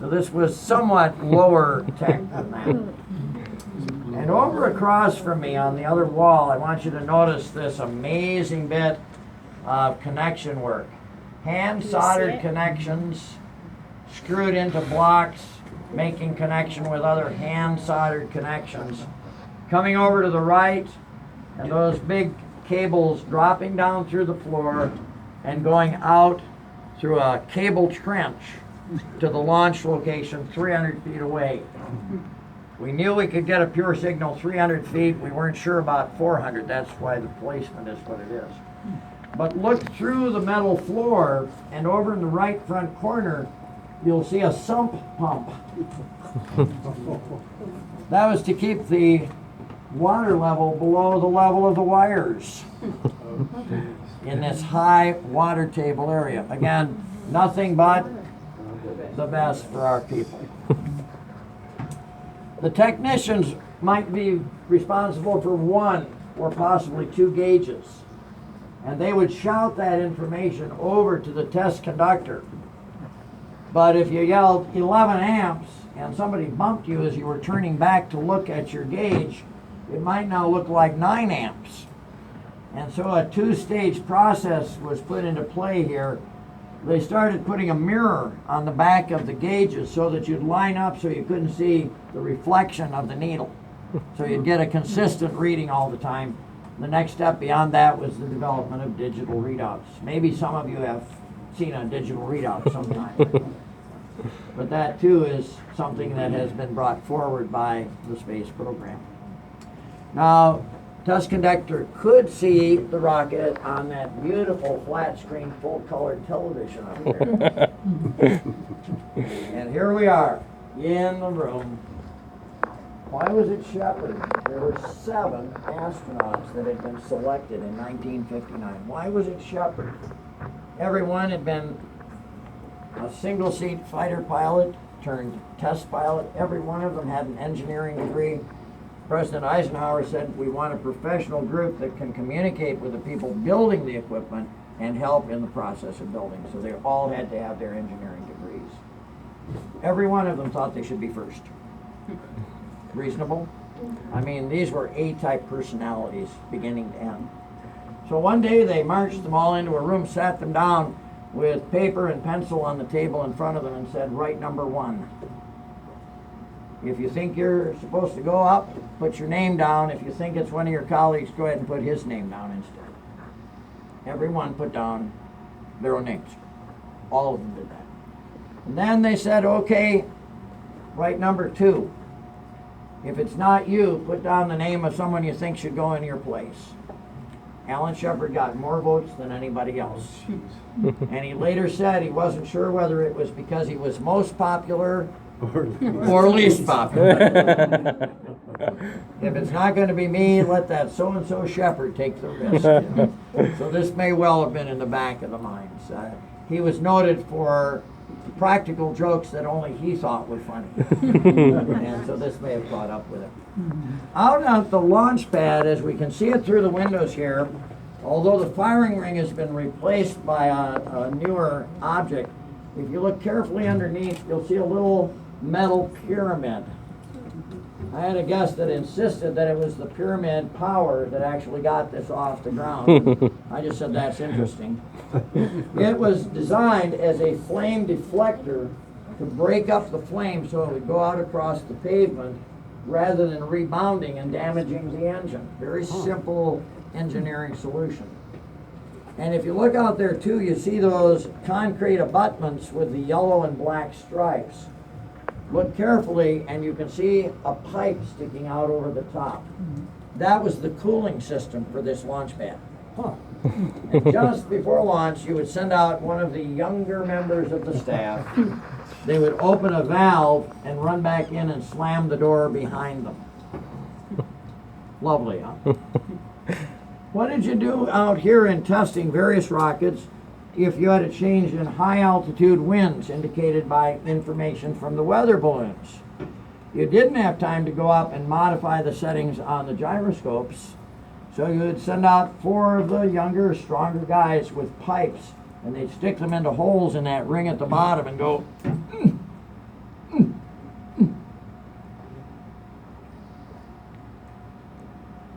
So this was somewhat lower tech than that. And over across from me on the other wall, I want you to notice this amazing bit of connection work. Hand soldered connections, screwed into blocks, making connection with other hand soldered connections. Coming over to the right, and those big cables dropping down through the floor and going out through a cable trench to the launch location 300 feet away. We knew we could get a pure signal 300 feet. We weren't sure about 400. That's why the placement is what it is. But look through the metal floor, and over in the right front corner, you'll see a sump pump. That was to keep the water level below the level of the wires in this high water table area. Again, nothing but the best for our people. The technicians might be responsible for one or possibly two gauges, and they would shout that information over to the test conductor. But if you yelled 11 amps and somebody bumped you as you were turning back to look at your gauge, it might now look like 9 amps. And so a two-stage process was put into play here. They started putting a mirror on the back of the gauges so that you'd line up so you couldn't see the reflection of the needle. So you'd get a consistent reading all the time. The next step beyond that was the development of digital readouts. Maybe some of you have seen a digital readout sometime. But that too is something that has been brought forward by the space program. Now, test conductor could see the rocket on that beautiful flat screen full color television up there. And here we are in the room. Why was it Shepard? There were 7 astronauts that had been selected in 1959. Why was it Shepard? Everyone had been a single-seat fighter pilot turned test pilot. Every one of them had an engineering degree. President Eisenhower said, we want a professional group that can communicate with the people building the equipment and help in the process of building. So they all had to have their engineering degrees. Every one of them thought they should be first. Reasonable? I mean, these were A-type personalities beginning to end. So one day they marched them all into a room, sat them down with paper and pencil on the table in front of them and said, write number 1. If you think you're supposed to go up, put your name down. If you think it's one of your colleagues, go ahead and put his name down instead. Everyone put down their own names. All of them did that. And then they said, okay, write number 2. If it's not you, put down the name of someone you think should go in your place. Alan Shepard got more votes than anybody else. And he later said he wasn't sure whether it was because he was most popular or least popular. If it's not going to be me, let that so-and-so Shepard take the risk. So this may well have been in the back of the minds. He was noted for practical jokes that only he thought were funny. And so this may have caught up with it. Out at the launch pad, as we can see it through the windows here, although the firing ring has been replaced by a newer object, if you look carefully underneath, you'll see a little metal pyramid. I had a guest that insisted that it was the pyramid power that actually got this off the ground. I just said that's interesting. It was designed as a flame deflector to break up the flame so it would go out across the pavement rather than rebounding and damaging the engine. Very simple engineering solution. And if you look out there too, you see those concrete abutments with the yellow and black stripes. Look carefully and you can see a pipe sticking out over the top. That was the cooling system for this launch pad. And just before launch, you would send out one of the younger members of the staff. They would open a valve and run back in and slam the door behind them. Lovely, huh? What did you do out here in testing various rockets if you had a change in high altitude winds indicated by information from the weather balloons? You didn't have time to go up and modify the settings on the gyroscopes, so you would send out 4 of the younger, stronger guys with pipes, and they'd stick them into holes in that ring at the bottom and go,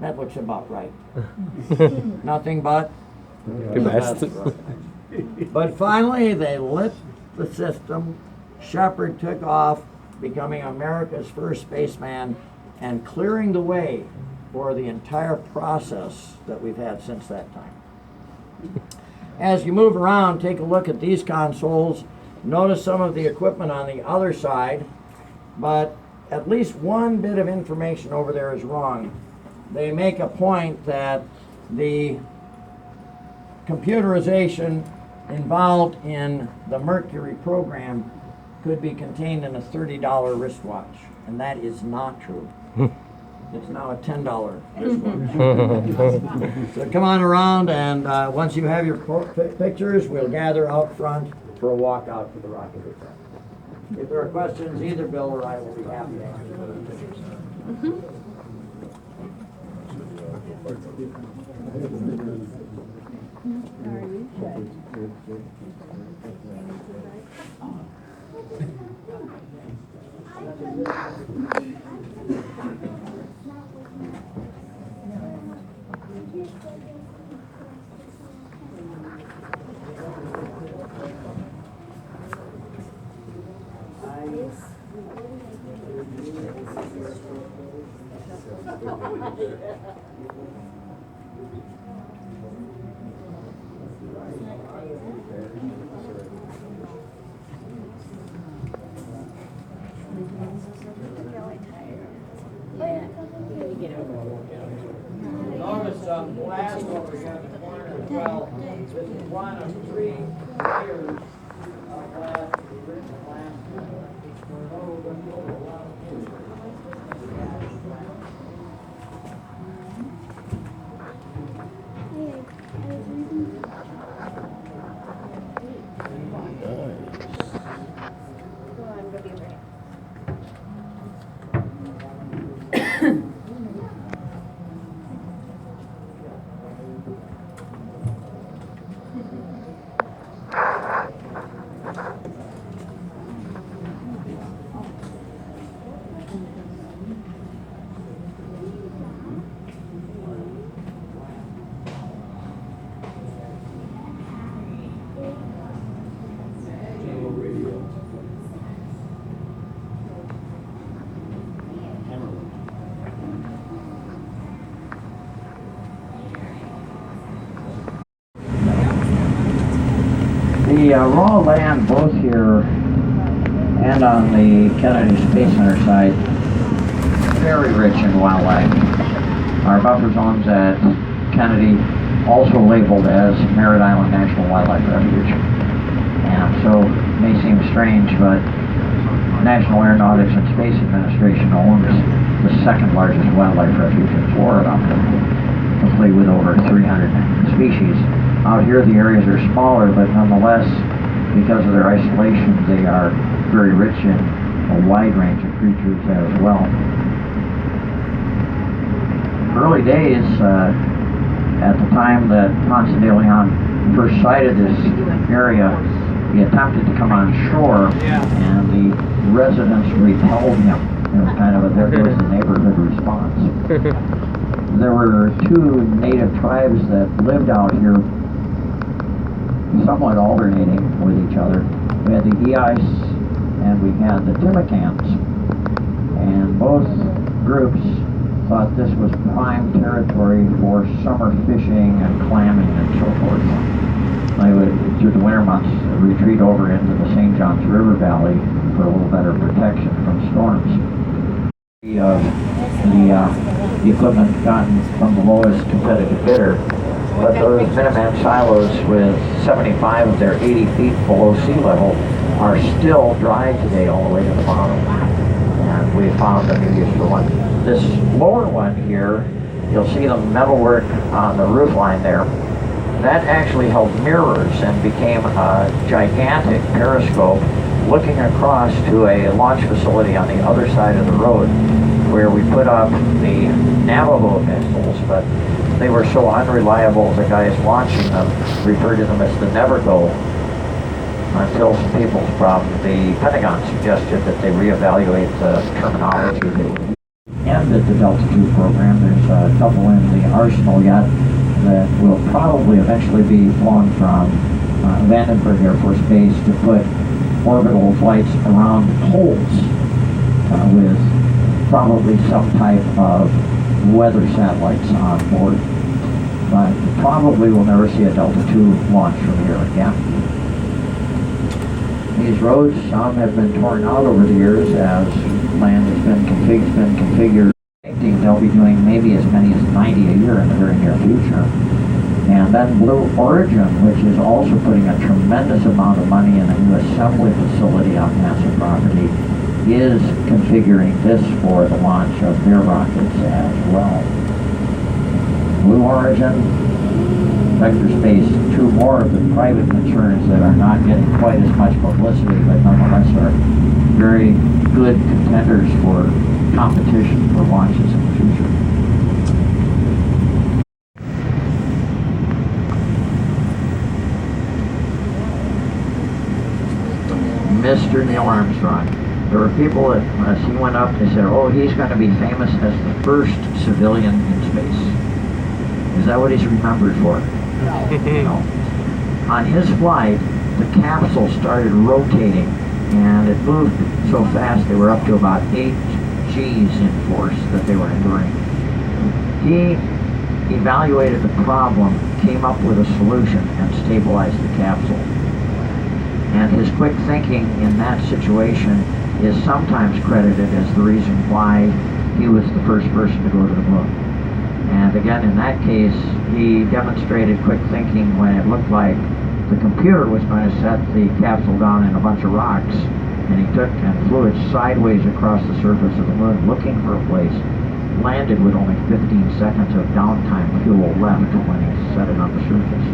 That looks about right. Nothing but the best. But finally, they lit the system. Shepard took off, becoming America's first spaceman and clearing the way for the entire process that we've had since that time. As you move around, take a look at these consoles. Notice some of the equipment on the other side, but at least one bit of information over there is wrong. They make a point that the computerization involved in the Mercury program could be contained in a $30 wristwatch, and that is not true. It's now a $10 wristwatch. So come on around, and once you have your pictures, we'll gather out front for a walk out for the rocket hotel. If there are questions, either Bill or I will be happy to answer those pictures. Notice glass over here in the corner as well. This is one of 3 layers of glass, written glass. The raw land both here and on the Kennedy Space Center side, very rich in wildlife. Our buffer zones at Kennedy also labeled as Merritt Island National Wildlife Refuge. And so it may seem strange, but National Aeronautics and Space Administration owns the 2nd largest wildlife refuge in Florida, complete with over 300 species. Out here the areas are smaller, but nonetheless, because of their isolation, they are very rich in a wide range of creatures as well. Early days, at the time that Ponce de Leon first sighted this area, he attempted to come on shore, and the residents repelled him. It was kind of a there goes the neighborhood response. There were 2 native tribes that lived out here, somewhat alternating with each other. We had the Eis and we had the Timicans, and both groups thought this was prime territory for summer fishing and clamming and so forth. They would, through the winter months, retreat over into the St. Johns River Valley for a little better protection from storms. The equipment gotten from the lowest competitive bidder, but those Minuteman silos with 75 of their 80 feet below sea level are still dry today all the way to the bottom. And we found a new use for one. This lower one here, you'll see the metalwork on the roof line there. That actually held mirrors and became a gigantic periscope looking across to a launch facility on the other side of the road where we put up the Navajo missiles, but they were so unreliable, the guys launching them referred to them as the Never Go, until some people's problem. The Pentagon suggested that they reevaluate the terminology they would use. Ended the Delta II program. There's a couple in the arsenal yet that will probably eventually be flown from Vandenberg Air Force Base to put orbital flights around poles with probably some type of weather satellites on board. But probably we'll never see a Delta II launch from here again. These roads, some have been torn out over the years as land has been configured. I think they'll be doing maybe as many as 90 a year in the very near future. And then Blue Origin, which is also putting a tremendous amount of money in a new assembly facility on NASA property, is configuring this for the launch of their rockets as well. Blue Origin, Vector Space, two more of the private concerns that are not getting quite as much publicity, but nonetheless are very good contenders for competition for launches in the future. Mr. Neil Armstrong. There were people that, as he went up, they said, oh, he's going to be famous as the first civilian in space. Is that what he's remembered for? No. On his flight, the capsule started rotating, and it moved so fast they were up to about 8 G's in force that they were enduring. He evaluated the problem, came up with a solution, and stabilized the capsule. And his quick thinking in that situation is sometimes credited as the reason why he was the first person to go to the moon. And again, in that case, he demonstrated quick thinking when it looked like the computer was going to set the capsule down in a bunch of rocks, and he took and flew it sideways across the surface of the moon looking for a place, landed with only 15 seconds of downtime fuel left when he set it on the surface.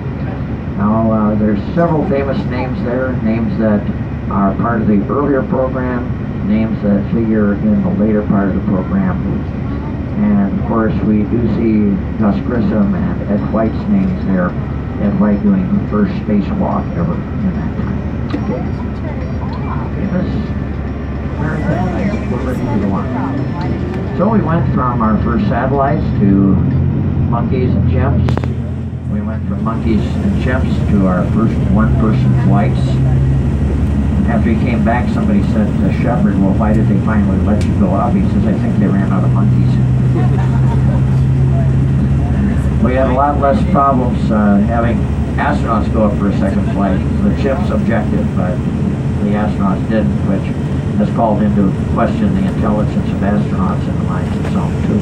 Now, there's several famous names there, names that are part of the earlier program, names that figure in the later part of the program. And of course, we do see Gus Grissom and Ed White's names there. Ed White doing the first spacewalk ever in that time. Okay, that's very good. I think we're ready to go on. So we went from our first satellites to monkeys and chimps. We went from monkeys and chimps to our first one-person flights. After he came back, somebody said to Shepard, well, why did they finally let you go up? He says, I think they ran out of monkeys. We had a lot less problems having astronauts go up for a second flight. The chimps objected, but the astronauts didn't, which has called into question the intelligence of astronauts in the minds of some, too.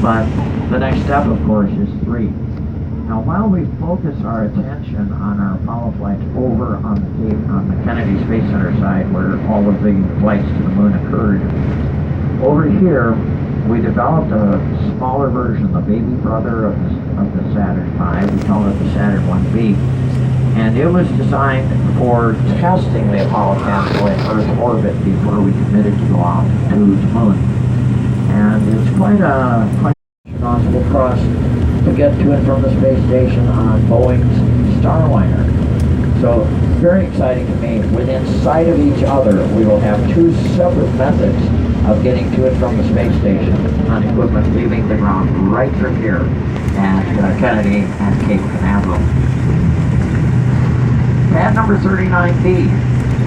But the next step, of course, is 3. Now, while we focus our attention on our Apollo flights over on the Kennedy Space Center side, where all of the flights to the moon occurred, over here we developed a smaller version, the baby brother of the Saturn V. We call it the Saturn 1B, and it was designed for testing the Apollo capsule in Earth orbit before we committed to go out to the moon. And it's quite possible for us to get to and from the space station on Boeing's Starliner. So, very exciting to me. Within sight of each other, we will have 2 separate methods of getting to and from the space station on equipment leaving the ground right from here at Kennedy and Cape Canaveral. Pad number 39B,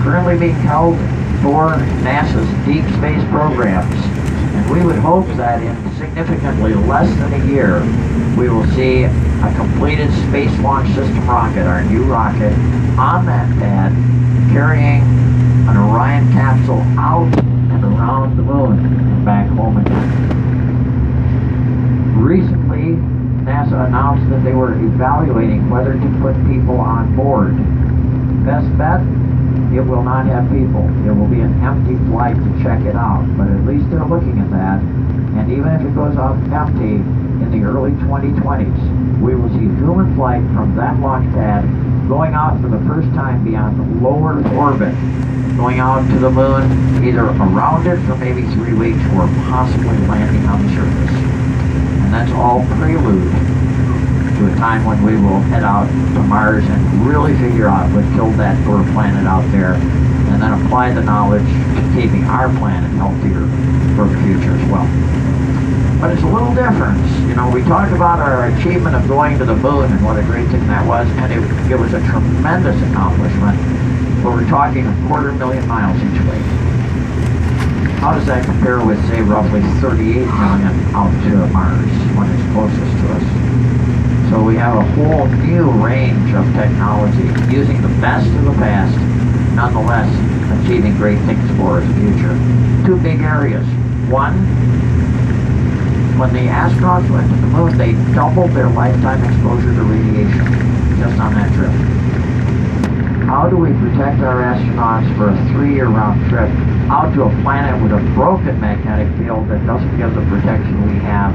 currently being held for NASA's deep space programs. And we would hope that in significantly less than a year, we will see a completed Space Launch System rocket, our new rocket, on that pad, carrying an Orion capsule out and around the moon and back home again. Recently, NASA announced that they were evaluating whether to put people on board. Best bet? It will not have people. It will be an empty flight to check it out, but at least they're looking at that. And even if it goes off empty in the early 2020s, we will see human flight from that launch pad going out for the first time beyond low Earth orbit, going out to the moon, either around it for maybe 3 weeks or possibly landing on the surface. And that's all prelude to a time when we will head out to Mars and really figure out what killed that poor planet out there, and then apply the knowledge to keeping our planet healthier for the future as well. But it's a little different. You know, we talked about our achievement of going to the moon and what a great thing that was, and it was a tremendous accomplishment, but we're talking 250,000 miles each way. How does that compare with, say, roughly 38 million out to Mars when it's closest to us? So we have a whole new range of technology, using the best of the past, nonetheless achieving great things for us in the future. 2 big areas. One, when the astronauts went to the moon, they doubled their lifetime exposure to radiation just on that trip. How do we protect our astronauts for a 3-year round trip out to a planet with a broken magnetic field that doesn't give the protection we have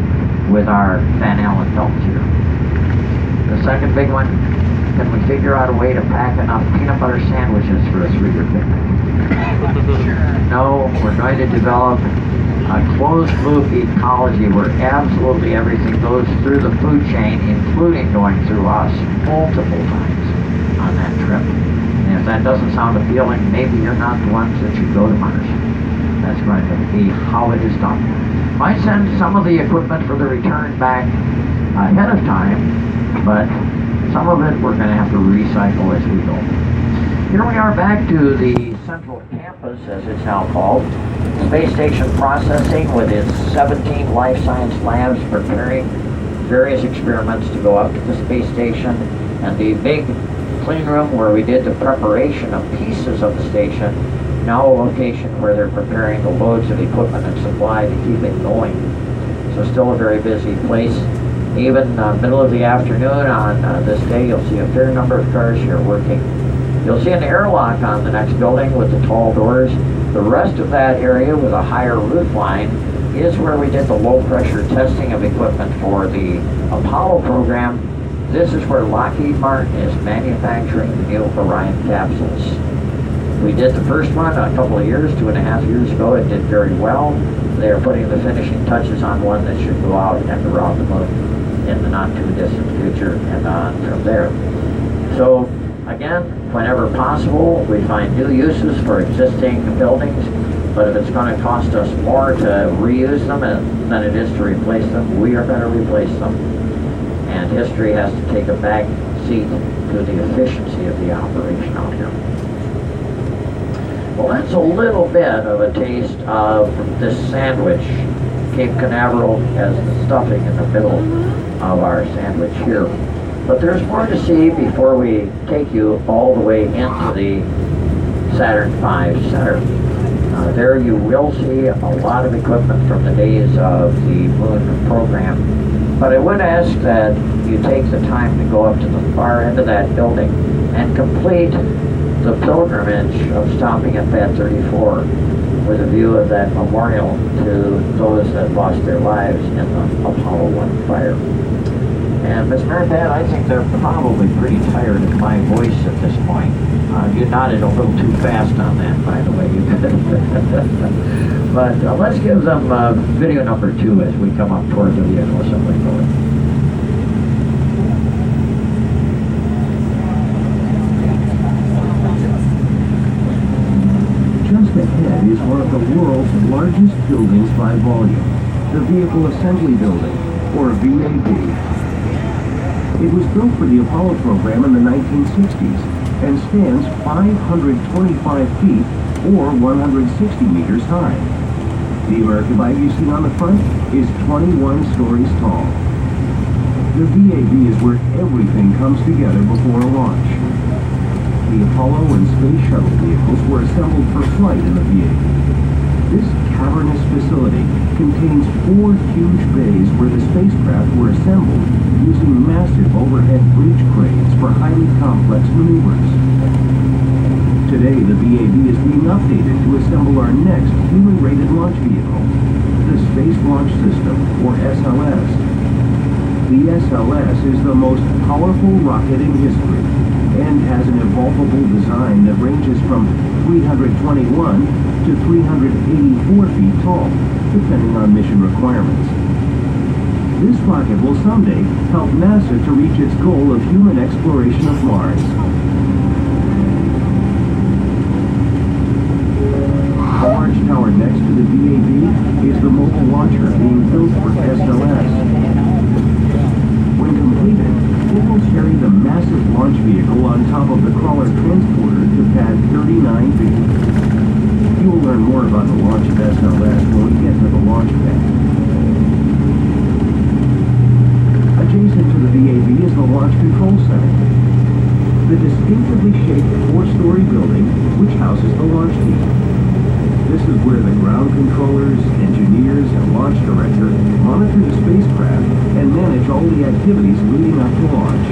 with our Van Allen belts here? The second big one, can we figure out a way to pack enough peanut butter sandwiches for a 3-year picnic? No, we're going to develop a closed loop ecology where absolutely everything goes through the food chain, including going through us multiple times on that trip. And if that doesn't sound appealing, maybe you're not the ones that should go to Mars. That's going to be how it is done. Might send some of the equipment for the return back ahead of time, but some of it we're going to have to recycle as we go. Here we are back to the Central Campus, as it's now called. Space Station Processing with its 17 life science labs preparing various experiments to go up to the space station, and the big clean room where we did the preparation of pieces of the station, now a location where they're preparing the loads of equipment and supply to keep it going. So still a very busy place. Even middle of the afternoon on this day, you'll see a fair number of cars here working. You'll see an airlock on the next building with the tall doors. The rest of that area with a higher roof line is where we did the low pressure testing of equipment for the Apollo program. This is where Lockheed Martin is manufacturing the new Orion capsules. We did the first one a couple of years, 2.5 years ago. It did very well. They're putting the finishing touches on one that should go out and around the moon in the not too distant future and on from there. So again, whenever possible, we find new uses for existing buildings, but if it's going to cost us more to reuse them than it is to replace them, we are going to replace them. And history has to take a back seat to the efficiency of the operation out here. Well, that's a little bit of a taste of this sandwich. Cape Canaveral has the stuffing in the middle of our sandwich here. But there's more to see before we take you all the way into the Saturn V Center. There you will see a lot of equipment from the days of the moon program. But I would ask that you take the time to go up to the far end of that building and complete the pilgrimage of stopping at Pad 34 with a view of that memorial to those that lost their lives in the Apollo 1 fire. And Miss Mary Pat, I think they're probably pretty tired of my voice at this point. You nodded a little too fast on that, by the way. But let's give them video number 2 as we come up towards the vehicle assembly building. Just ahead is one of the world's largest buildings by volume, the Vehicle Assembly Building, or VAB. It was built for the Apollo program in the 1960s and stands 525 feet or 160 meters high. The American flag you see on the front is 21 stories tall. The VAB is where everything comes together before a launch. The Apollo and Space Shuttle vehicles were assembled for flight in the VAB. This cavernous facility contains 4 huge bays where the spacecraft were assembled using massive overhead bridge cranes for highly complex maneuvers. Today, the VAB is being updated to assemble our next human-rated launch vehicle, the Space Launch System, or SLS. The SLS is the most powerful rocket in history and has an evolvable design that ranges from 321 to 384 feet tall, depending on mission requirements. This rocket will someday help NASA to reach its goal of human exploration of Mars. The launch tower next to the VAB is the mobile launcher being built for SLS. When completed, it will carry the massive launch vehicle on top of the crawler transporter to pad 39B. You will learn more about the launch of SLS when we get to the launch pad. Adjacent to the VAB is the Launch Control Center, the distinctively shaped 4-story building which houses the launch team. This is where the ground controllers, engineers, and launch director monitor monitor the spacecraft and manage all the activities leading up to launch.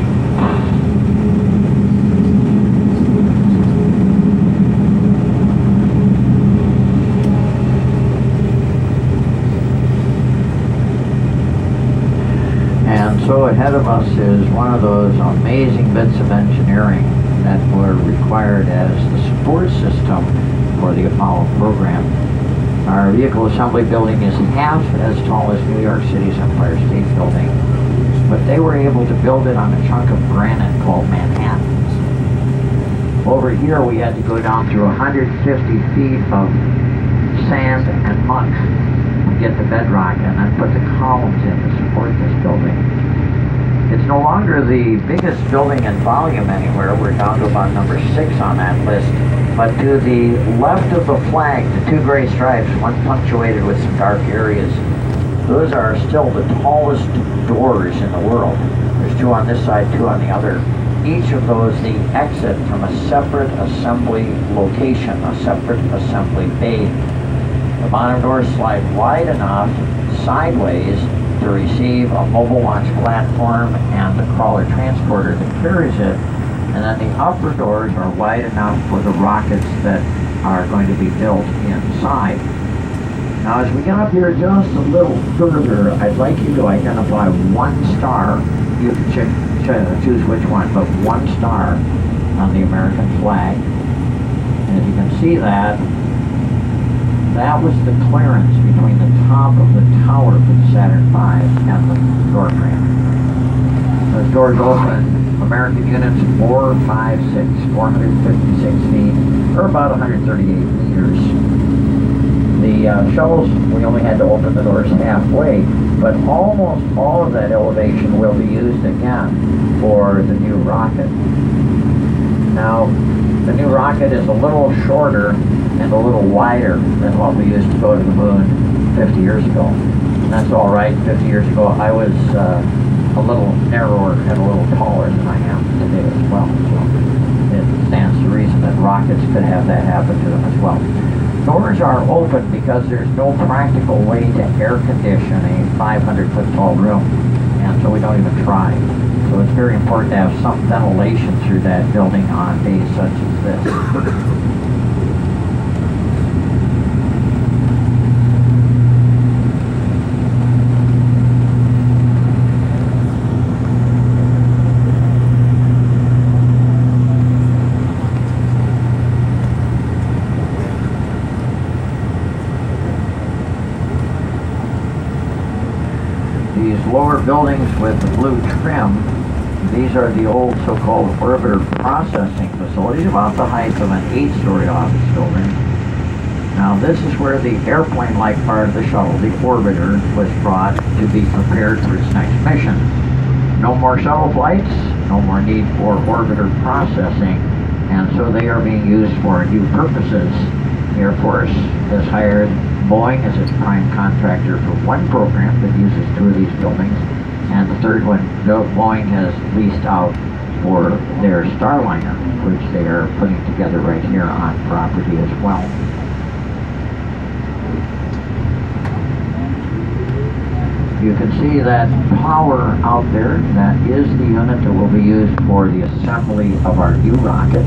And so ahead of us is one of those amazing bits of engineering that were required as the support system for the Apollo program. Our vehicle assembly building is half as tall as New York City's Empire State Building, but they were able to build it on a chunk of granite called Manhattan. Over here we had to go down through 150 feet of sand and muck to get the bedrock and then put the columns in to support this building. It's no longer the biggest building in volume anywhere. We're down to about number 6 on that list. But to the left of the flag, the 2 gray stripes, one punctuated with some dark areas, those are still the tallest doors in the world. There's 2 on this side, 2 on the other. Each of those, the exit from a separate assembly location, a separate assembly bay. The bottom doors slide wide enough sideways to receive a mobile launch platform and the crawler transporter that carries it. And then the upper doors are wide enough for the rockets that are going to be built inside. Now as we get up here just a little further, I'd like you to identify 1 star. You can choose which one, but 1 star on the American flag. And if you can see that, that was the clearance between the top of the tower for the Saturn V and the door frame. Those doors open. American units 4, 5, 6, 456 feet, or about 138 meters. The shuttles, we only had to open the doors halfway, but almost all of that elevation will be used again for the new rocket. Now, the new rocket is a little shorter and a little wider than what we used to go to the moon 50 years ago. And that's all right. 50 years ago, I was a little narrower and a little taller than I am today as well. So it stands to reason that rockets could have that happen to them as well. Doors are open because there's no practical way to air condition a 500-foot tall room, and so we don't even try. So it's very important to have some ventilation through that building on days such as this. These lower buildings with the blue trim, these are the old so-called orbiter processing facilities, about the height of an 8-story office building. Now this is where the airplane-like part of the shuttle, the orbiter, was brought to be prepared for its next mission. No more shuttle flights, no more need for orbiter processing, and so they are being used for new purposes. The Air Force has hired Boeing as its prime contractor for one program that uses 2 of these buildings, and the third one, Boeing has leased out for their Starliner, which they are putting together right here on property as well. You can see that power out there. That is the unit that will be used for the assembly of our new rocket.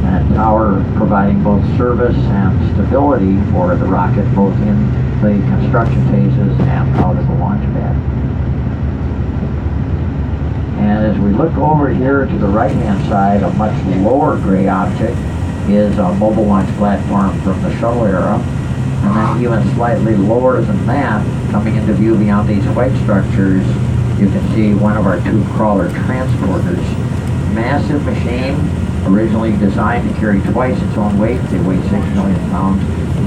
That tower providing both service and stability for the rocket, both in the construction phases and out of the launch pad. And as we look over here to the right-hand side, a much lower gray object is a mobile launch platform from the shuttle era. And then even slightly lower than that, coming into view beyond these white structures, you can see one of our 2 crawler transporters. Massive machine, originally designed to carry twice its own weight. They weigh 6 million pounds.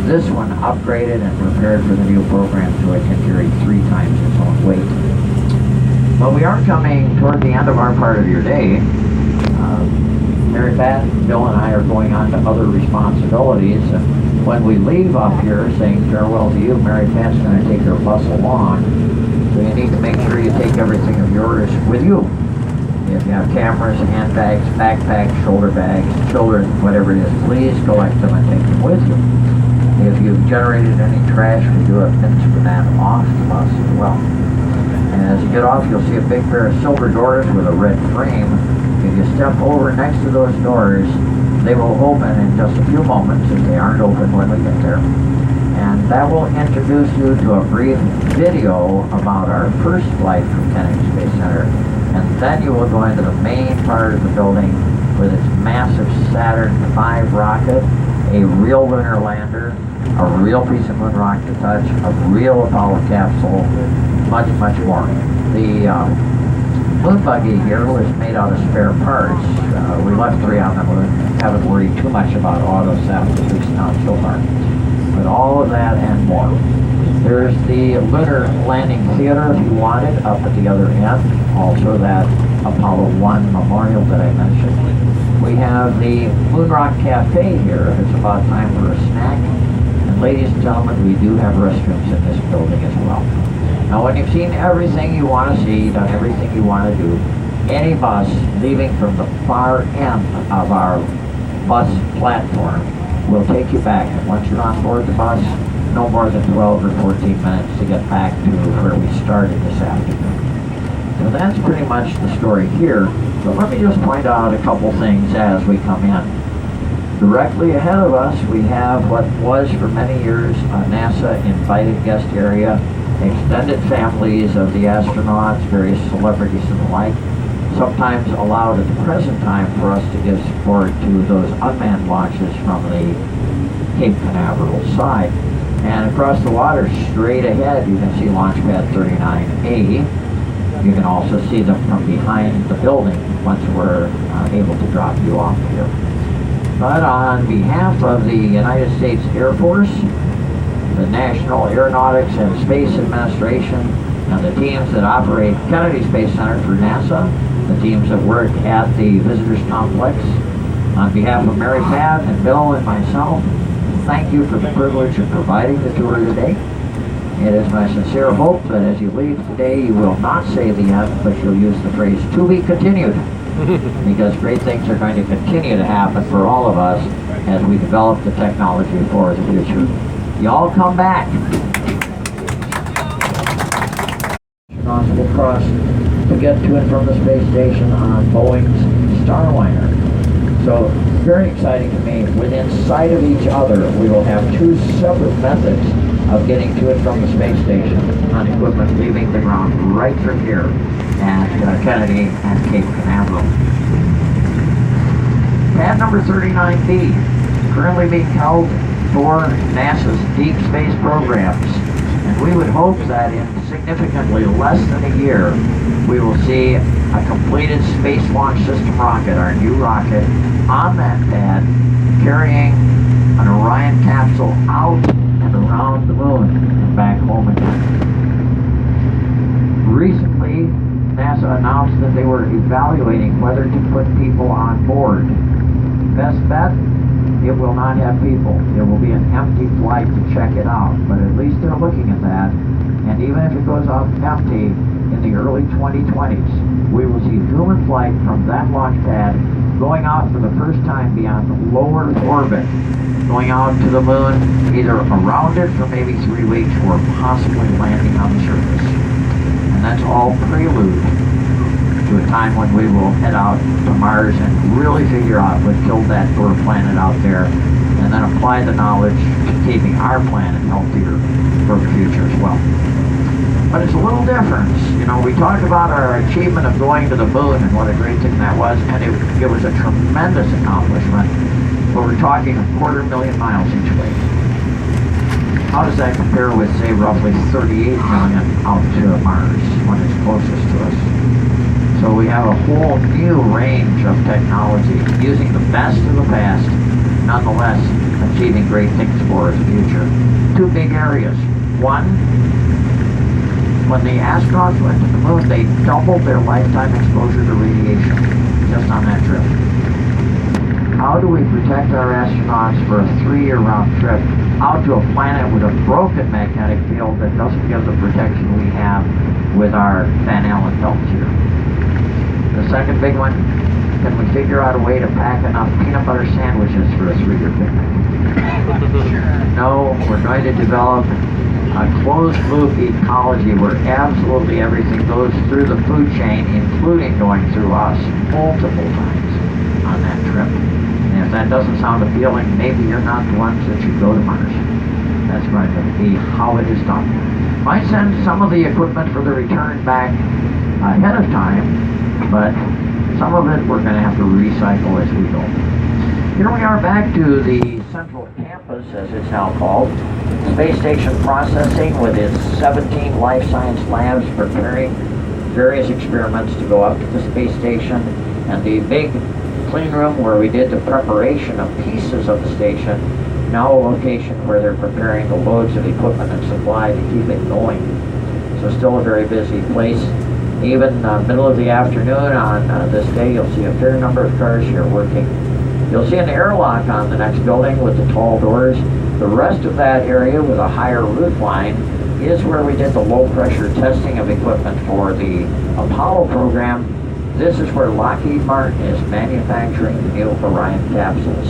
This one upgraded and prepared for the new program so it can carry 3 times its own weight. But we are coming toward the end of our part of your day. Mary Pat, Bill and I are going on to other responsibilities, and when we leave up here saying farewell to you, Mary Pat's going to take her bus along, so you need to make sure you take everything of yours with you. If you have cameras, handbags, backpacks, shoulder bags, children, whatever it is, please collect them and take them with you. If you've generated any trash, we do have pins for that off the bus as well. And as you get off, you'll see a big pair of silver doors with a red frame. If you step over next to those doors, they will open in just a few moments if they aren't open when we get there. And that will introduce you to a brief video about our first flight from Kennedy Space Center. And then you will go into the main part of the building with its massive Saturn V rocket, a real lunar lander, a real piece of moon rock to touch, a real Apollo capsule, much, much more. The moon buggy here was made out of spare parts. We left 3 on the moon. Haven't worried too much about auto samples, at least not so far. But all of that and more. There's the lunar landing theater if you want it up at the other end. Also that Apollo 1 memorial that I mentioned. We have the Moon Rock Cafe here if it's about time for a snack. And ladies and gentlemen, we do have restrooms in this building as well. Now when you've seen everything you want to see, done everything you want to do, any bus leaving from the far end of our bus platform will take you back. And once you're on board the bus, no more than 12 or 14 minutes to get back to where we started this afternoon. So that's pretty much the story here. But let me just point out a couple things as we come in. Directly ahead of us, we have what was for many years a NASA invited guest area, extended families of the astronauts, various celebrities and the like, sometimes allowed at the present time for us to give support to those unmanned launches from the Cape Canaveral side. And across the water, straight ahead, you can see Launch Pad 39A. You can also see them from behind the building once we're able to drop you off here. But on behalf of the United States Air Force, the National Aeronautics and Space Administration, and the teams that operate Kennedy Space Center for NASA, the teams that work at the Visitors Complex, on behalf of Mary Pat and Bill and myself, thank you for the privilege of providing the tour today. It is my sincere hope that as you leave today, you will not say the end, but you'll use the phrase "to be continued," because great things are going to continue to happen for all of us as we develop the technology for the future. Y'all come back. Astronauts will cross to get to and from the space station on Boeing's Starliner. So, very exciting to me. Within sight of each other, we will have 2 separate methods of getting to and from the space station on equipment leaving the ground right from here at Kennedy and Cape Canaveral. Pad number 39B, currently being held for NASA's deep space programs. And we would hope that in significantly less than a year, we will see a completed Space Launch System rocket, our new rocket, on that pad, carrying an Orion capsule out and around the moon and back home again. Recently, NASA announced that they were evaluating whether to put people on board. Best bet? It will not have people. It will be an empty flight to check it out, but at least they're looking at that. And even if it goes off empty in the early 2020s, we will see human flight from that launch pad going out for the first time beyond low Earth orbit, going out to the moon, either around it for maybe 3 weeks or possibly landing on the surface. And that's all prelude to a time when we will head out to Mars and really figure out what killed that poor planet out there, and then apply the knowledge to keeping our planet healthier for the future as well. But it's a little different. You know, we talk about our achievement of going to the moon and what a great thing that was, and it was a tremendous accomplishment, but we're talking 250,000 miles each way. How does that compare with, say, roughly 38 million out to Mars when it's closest to us? So we have a whole new range of technology, using the best of the past, nonetheless achieving great things for the future. 2 big areas. One, when the astronauts went to the moon, they doubled their lifetime exposure to radiation just on that trip. How do we protect our astronauts for a 3-year round trip out to a planet with a broken magnetic field that doesn't give the protection we have with our Van Allen belts here? The second big one, can we figure out a way to pack enough peanut butter sandwiches for a 3-year picnic? No, we're going to develop a closed loop ecology where absolutely everything goes through the food chain, including going through us multiple times on that trip. And if that doesn't sound appealing, maybe you're not the ones that should go to Mars. That's going to be how it is done. Might send some of the equipment for the return back ahead of time, but some of it we're going to have to recycle as we go. Here we are back to the central campus, as it's now called. Space Station Processing with its 17 life science labs preparing various experiments to go up to the space station, and the big clean room where we did the preparation of pieces of the station, now a location where they're preparing the loads of equipment and supply to keep it going. So still a very busy place. Even middle of the afternoon on this day, you'll see a fair number of cars here working. You'll see an airlock on the next building with the tall doors. The rest of that area with a higher roof line is where we did the low pressure testing of equipment for the Apollo program. This is where Lockheed Martin is manufacturing the new Orion capsules.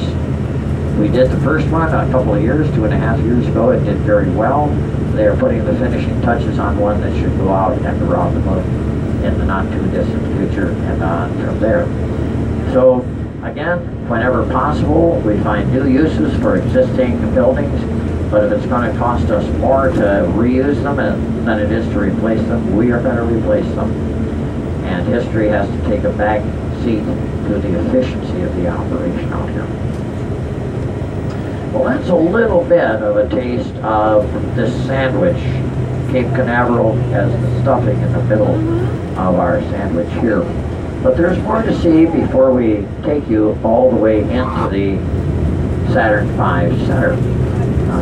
We did the first one a couple of years, 2.5 years ago. It did very well. They are putting the finishing touches on one that should go out and around the moon in the not too distant future and on from there. So again, whenever possible, we find new uses for existing buildings, but if it's going to cost us more to reuse them than it is to replace them, we are going to replace them. And history has to take a back seat to the efficiency of the operation out here. Well, that's a little bit of a taste of this sandwich. Cape Canaveral has the stuffing in the middle of our sandwich here. But there's more to see before we take you all the way into the Saturn V Center.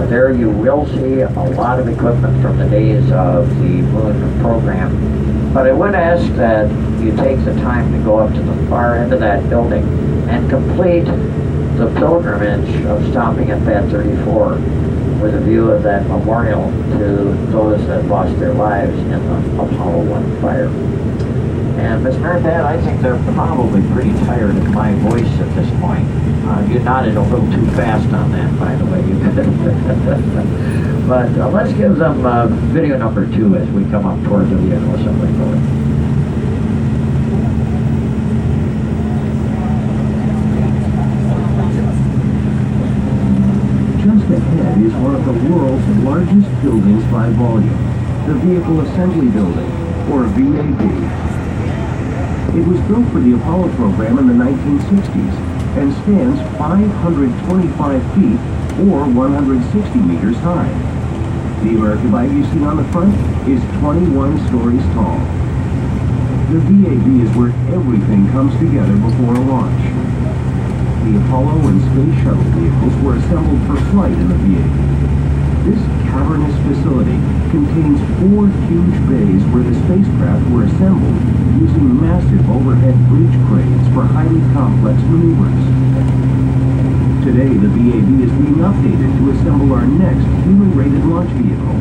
There you will see a lot of equipment from the days of the moon program. But I would ask that you take the time to go up to the far end of that building and complete the pilgrimage of stopping at Pad 34 with a view of that memorial to those that lost their lives in the Apollo 1 fire. And Miss Mary Pat, I think they're probably pretty tired of my voice at this point. You nodded a little too fast on that, by the way. But let's give them video number 2 as we come up towards the vehicle assembly building. Just ahead is one of the world's largest buildings by volume, the Vehicle Assembly Building, or VAB. It was built for the Apollo program in the 1960s and stands 525 feet or 160 meters high. The American flag you see on the front is 21 stories tall. The VAB is where everything comes together before a launch. The Apollo and Space Shuttle vehicles were assembled for flight in the VAB. This cavernous facility contains 4 huge bays where the spacecraft were assembled using massive overhead bridge cranes for highly complex maneuvers. Today, the VAB is being updated to assemble our next human-rated launch vehicle,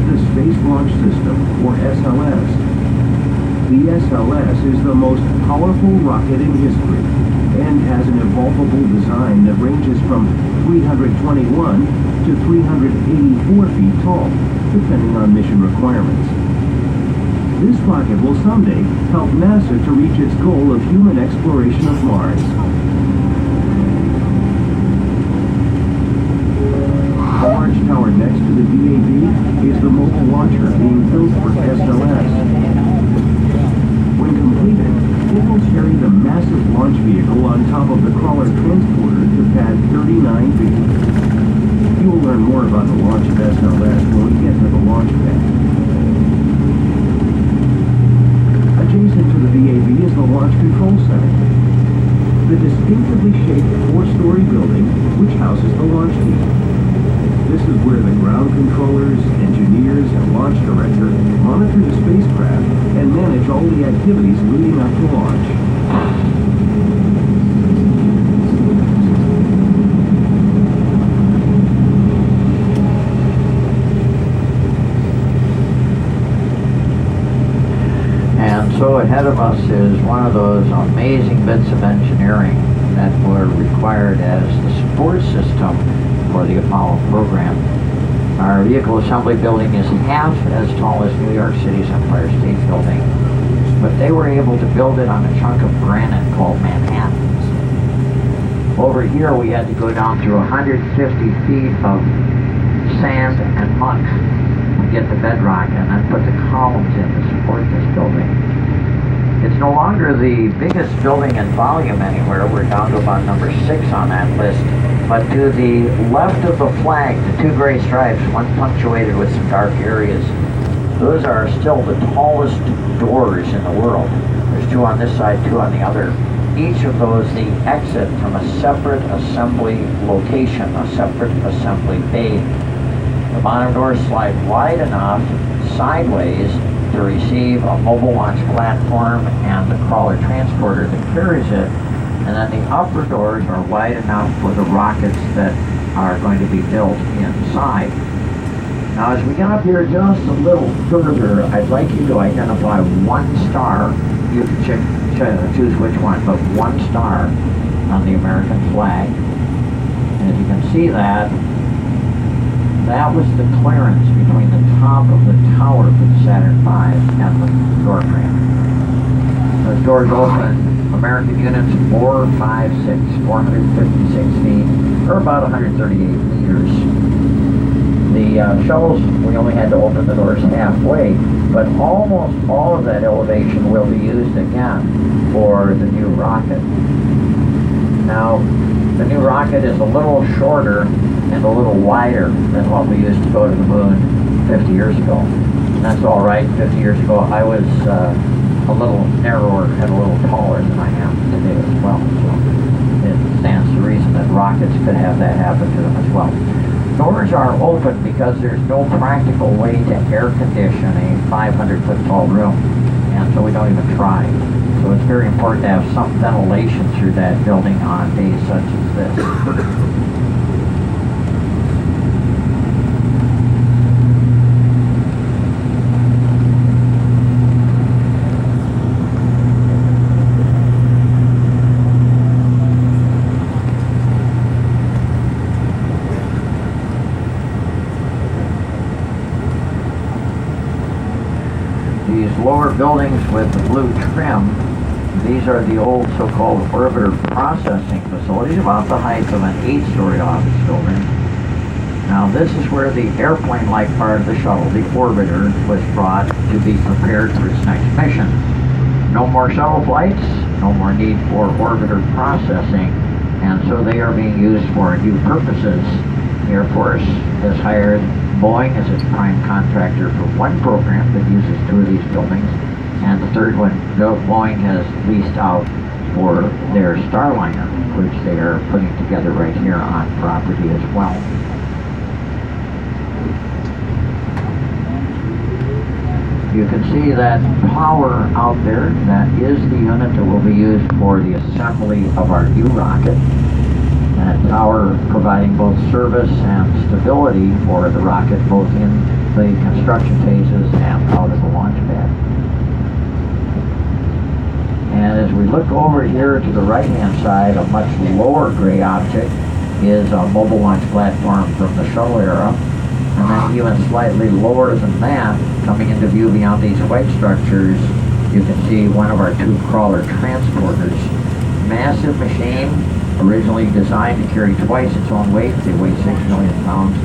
the Space Launch System, or SLS. The SLS is the most powerful rocket in history and has an evolvable design that ranges from 321 to 384 feet tall, depending on mission requirements. This rocket will someday help NASA to reach its goal of human exploration of Mars. The large tower next to the VAB is the mobile launcher being built for SLS. When completed, it will carry the massive launch vehicle on top of the crawler transporter to Pad 39B. You will learn more about the launch of SLS when we get to the launch pad. Adjacent to the VAB is the Launch Control Center, the distinctively shaped 4-story building which houses the launch team. This is where the ground controllers, engineers, and launch director monitor the spacecraft and manage all the activities leading up to launch. And Also ahead of us is one of those amazing bits of engineering that were required as the support system for the Apollo program. Our vehicle assembly building is half as tall as New York City's Empire State Building, but they were able to build it on a chunk of granite called Manhattan. Over here we had to go down through 150 feet of sand and muck to get the bedrock and then put the columns in to support this building. It's no longer the biggest building in volume anywhere. We're down to about number 6 on that list. But to the left of the flag, the 2 gray stripes, one punctuated with some dark areas, those are still the tallest doors in the world. There's 2 on this side, 2 on the other. Each of those, the exit from a separate assembly location, a separate assembly bay. The bottom doors slide wide enough sideways to receive a mobile launch platform and the crawler transporter that carries it. And then the upper doors are wide enough for the rockets that are going to be built inside. Now as we get up here just a little further, I'd like you to identify 1 star. You can choose which one, but 1 star on the American flag. And as you can see that was the clearance between the top of the tower for the Saturn V and the door frame. Those doors open, American units 4, 5, 6, 456 feet, or about 138 meters. The shuttles, we only had to open the doors halfway, but almost all of that elevation will be used again for the new rocket. Now, the new rocket is a little shorter and a little wider than what we used to go to the moon 50 years ago. And that's all right. 50 years ago, I was a little narrower and a little taller than I am today as well. So it stands to reason that rockets could have that happen to them as well. Doors are open because there's no practical way to air condition a 500-foot tall room, and so we don't even try. So it's very important to have some ventilation through that building on days such as this. These lower buildings with the blue trim, these are the old so-called orbiter processing facilities, about the height of an 8-story office building. Now this is where the airplane-like part of the shuttle, the orbiter, was brought to be prepared for its next mission. No more shuttle flights, no more need for orbiter processing, and so they are being used for new purposes. The Air Force has hired Boeing as its prime contractor for 1 program that uses 2 of these buildings, and the 3rd one, Boeing has leased out for their Starliner, which they are putting together right here on property as well. You can see that power out there. That is the unit that will be used for the assembly of our new rocket. That tower providing both service and stability for the rocket, both in the construction phases and out of the launch pad. And as we look over here to the right-hand side, a much lower gray object is a mobile launch platform from the shuttle era. And then even slightly lower than that, coming into view beyond these white structures, you can see one of our 2 crawler transporters. Massive machine, originally designed to carry twice its own weight. They weigh 6 million pounds.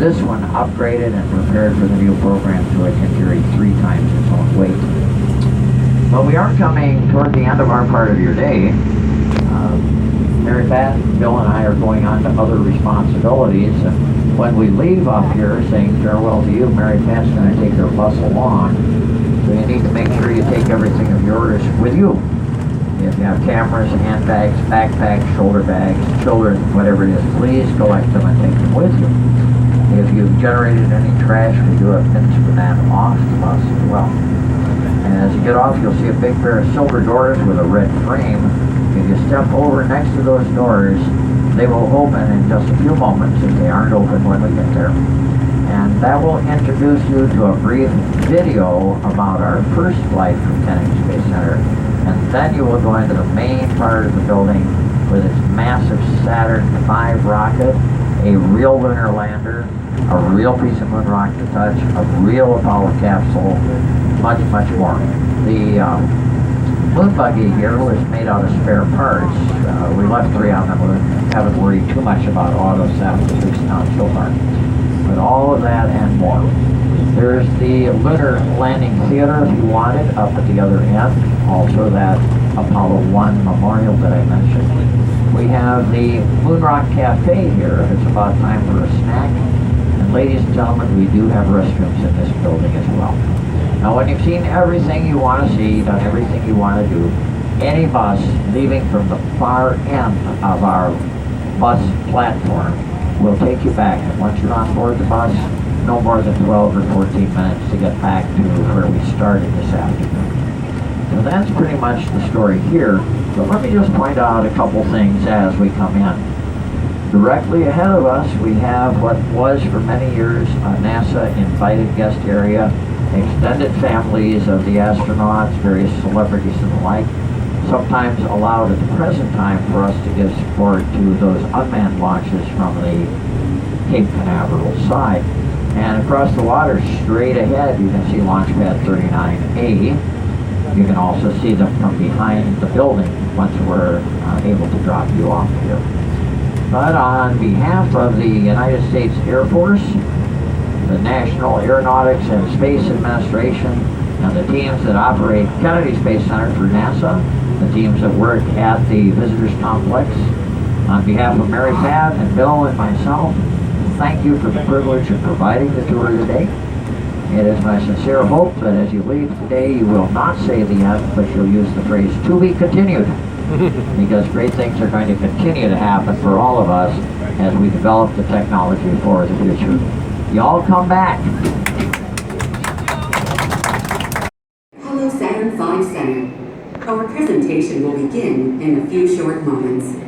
This one upgraded and prepared for the new program so it can carry 3 times its own weight. But we are coming toward the end of our part of your day. Mary Pat, Bill and I are going on to other responsibilities, and when we leave up here saying farewell to you, Mary Pat's going to take her bus along, so you need to make sure you take everything of yours with you. If you have cameras, handbags, backpacks, shoulder bags, children, whatever it is, please collect them and take them with you. If you've generated any trash, we do have pins for that off the bus as well. And as you get off, you'll see a big pair of silver doors with a red frame. If you step over next to those doors, they will open in just a few moments if they aren't open when we get there. And and that will introduce you to a brief video about our first flight from Kennedy Space Center. And then you will go into the main part of the building with its massive Saturn V rocket, a real lunar lander, a real piece of moon rock to touch, a real Apollo capsule, much, much more. The moon buggy here was made out of spare parts. We left 3 on them. We haven't worried too much about auto theft, at least not so far. But all of that and more. There's the lunar landing theater if you want it, up at the other end. Also that Apollo 1 memorial that I mentioned. We have the Moon Rock Cafe here if it's about time for a snack. And ladies and gentlemen, we do have restrooms in this building as well. Now when you've seen everything you want to see, done everything you want to do, any bus leaving from the far end of our bus platform will take you back. And once you're on board the bus, no more than 12 or 14 minutes to get back to where we started this afternoon. So that's pretty much the story here. But let me just point out a couple things as we come in. Directly ahead of us, we have what was for many years a NASA invited guest area, extended families of the astronauts, various celebrities and the like, sometimes allowed at the present time for us to give support to those unmanned launches from the Cape Canaveral side. And across the water, straight ahead, you can see Launch Pad 39A. You can also see them from behind the building once we're able to drop you off here. But on behalf of the United States Air Force, the National Aeronautics and Space Administration, and the teams that operate Kennedy Space Center for NASA, the teams that work at the Visitors Complex, on behalf of Mary Pat and Bill and myself, thank you for the privilege of providing the tour today. It is my sincere hope that as you leave today, you will not say the end, but you'll use the phrase, "to be continued," because great things are going to continue to happen for all of us as we develop the technology for the future. Y'all come back. Hello, Saturn V Center. Our presentation will begin in a few short moments.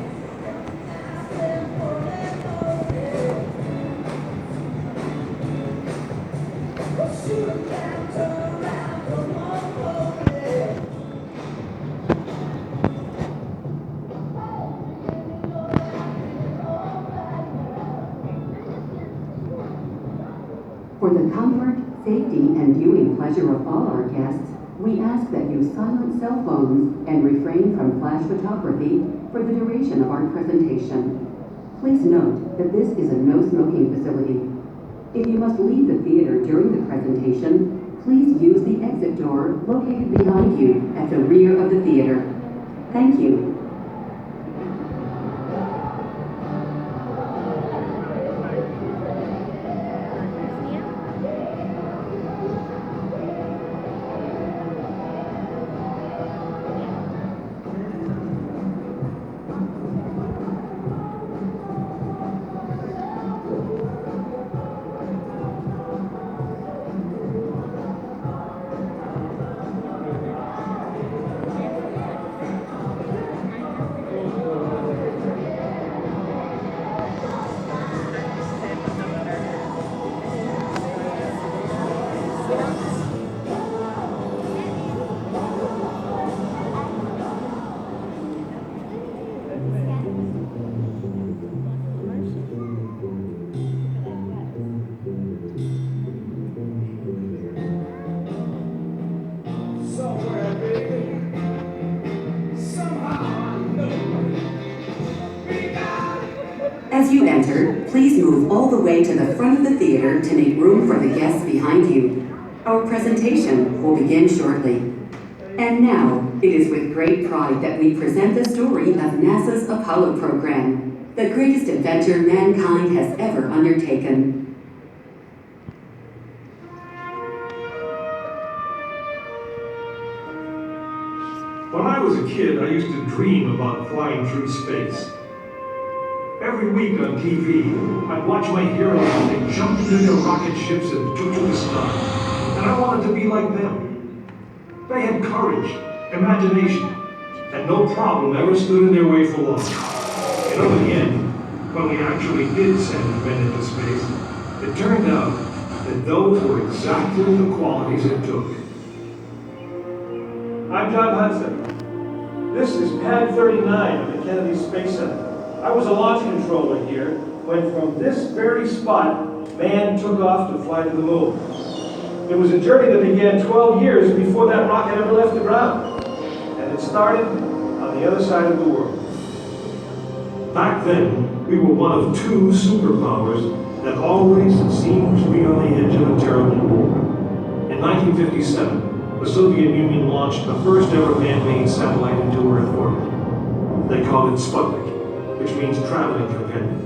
For the comfort, safety, and viewing pleasure of all our guests, we ask that you silence cell phones and refrain from flash photography for the duration of our presentation. Please note that this is a no-smoking facility. If you must leave the theater during the presentation, please use the exit door located behind you at the rear of the theater. Thank you. As you enter, please move all the way to the front of the theater to make room for the guests behind you. Our presentation will begin shortly. And now, it is with great pride that we present the story of NASA's Apollo program, the greatest adventure mankind has ever undertaken. When I was a kid, I used to dream about flying through space. Every week on TV, I'd watch my heroes as they jumped into their rocket ships and took to the stars. And I wanted to be like them. They had courage, imagination, and no problem ever stood in their way for long. You know, in the end, when we actually did send men into space, it turned out that those were exactly the qualities it took. I'm John Hudson. This is Pad 39 of the Kennedy Space Center. I was a launch controller here when from this very spot, man took off to fly to the moon. It was a journey that began 12 years before that rocket ever left the ground. And it started on the other side of the world. Back then, we were one of two superpowers that always seemed to be on the edge of a terrible war. In 1957, the Soviet Union launched the first ever man-made satellite into Earth orbit. They called it Sputnik, which means traveling companion.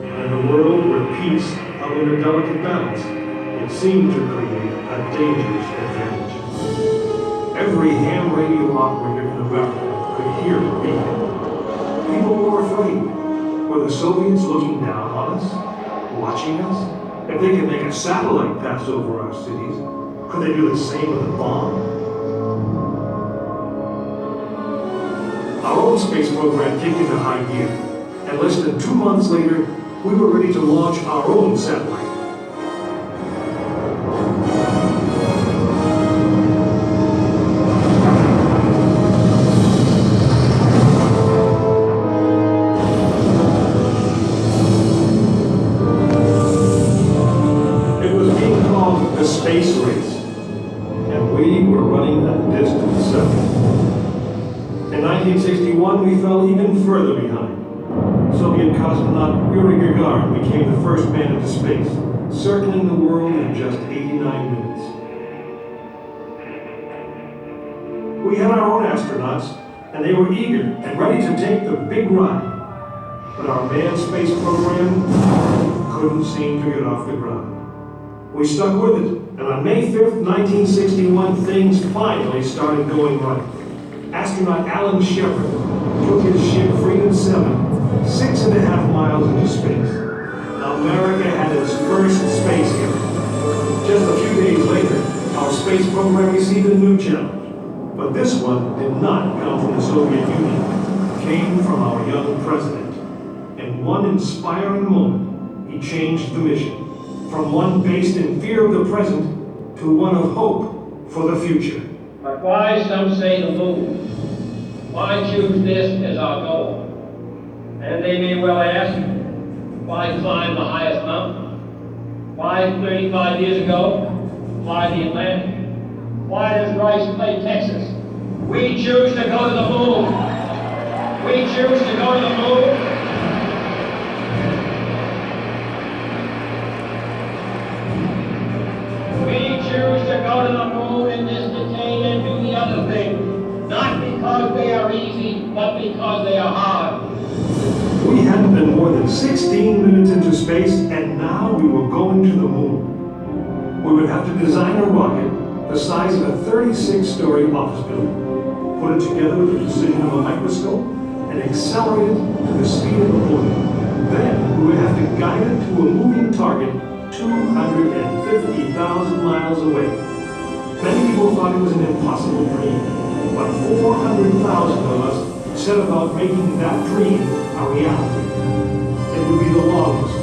In a world where peace hung in a delicate balance, it seemed to create a dangerous advantage. Every ham radio operator in America could hear the beacon. People were afraid. Were the Soviets looking down on us? Watching us? If they could make a satellite pass over our cities, could they do the same with a bomb? Our own space program kicked into high gear, and less than 2 months later, we were ready to launch our own satellite. It was being called the space race, and we were running a distant second. In 1961, we fell even further behind. Soviet cosmonaut Yuri Gagarin became the first man into space, circling the world in just 89 minutes. We had our own astronauts, and they were eager and ready to take the big ride. But our manned space program couldn't seem to get off the ground. We stuck with it, and on May 5th, 1961, things finally started going right. Astronaut Alan Shepard took his ship Freedom 7 6.5 miles into space. America had its first space hero. Just a few days later, our space program received a new challenge. But this one did not come from the Soviet Union. It came from our young president. In one inspiring moment, he changed the mission. From one based in fear of the present to one of hope for the future. But why, some say, the moon? Why choose this as our goal? And they may well ask, why climb the highest mountain? Why 35 years ago, fly the Atlantic? Why does Rice play Texas? We choose to go to the moon. We choose to go to the moon. We choose to go to the moon in this decade and do the other thing. Not because they are easy, but because they are hard. We hadn't been more than 16 minutes into space, and now we were going to the moon. We would have to design a rocket the size of a 36-story office building, put it together with the precision of a microscope, and accelerate it to the speed of a bullet. Then we would have to guide it to a moving target 250,000 miles away. Many people thought it was an impossible dream, but 400,000 of us set about making that dream a reality. It would be the longest,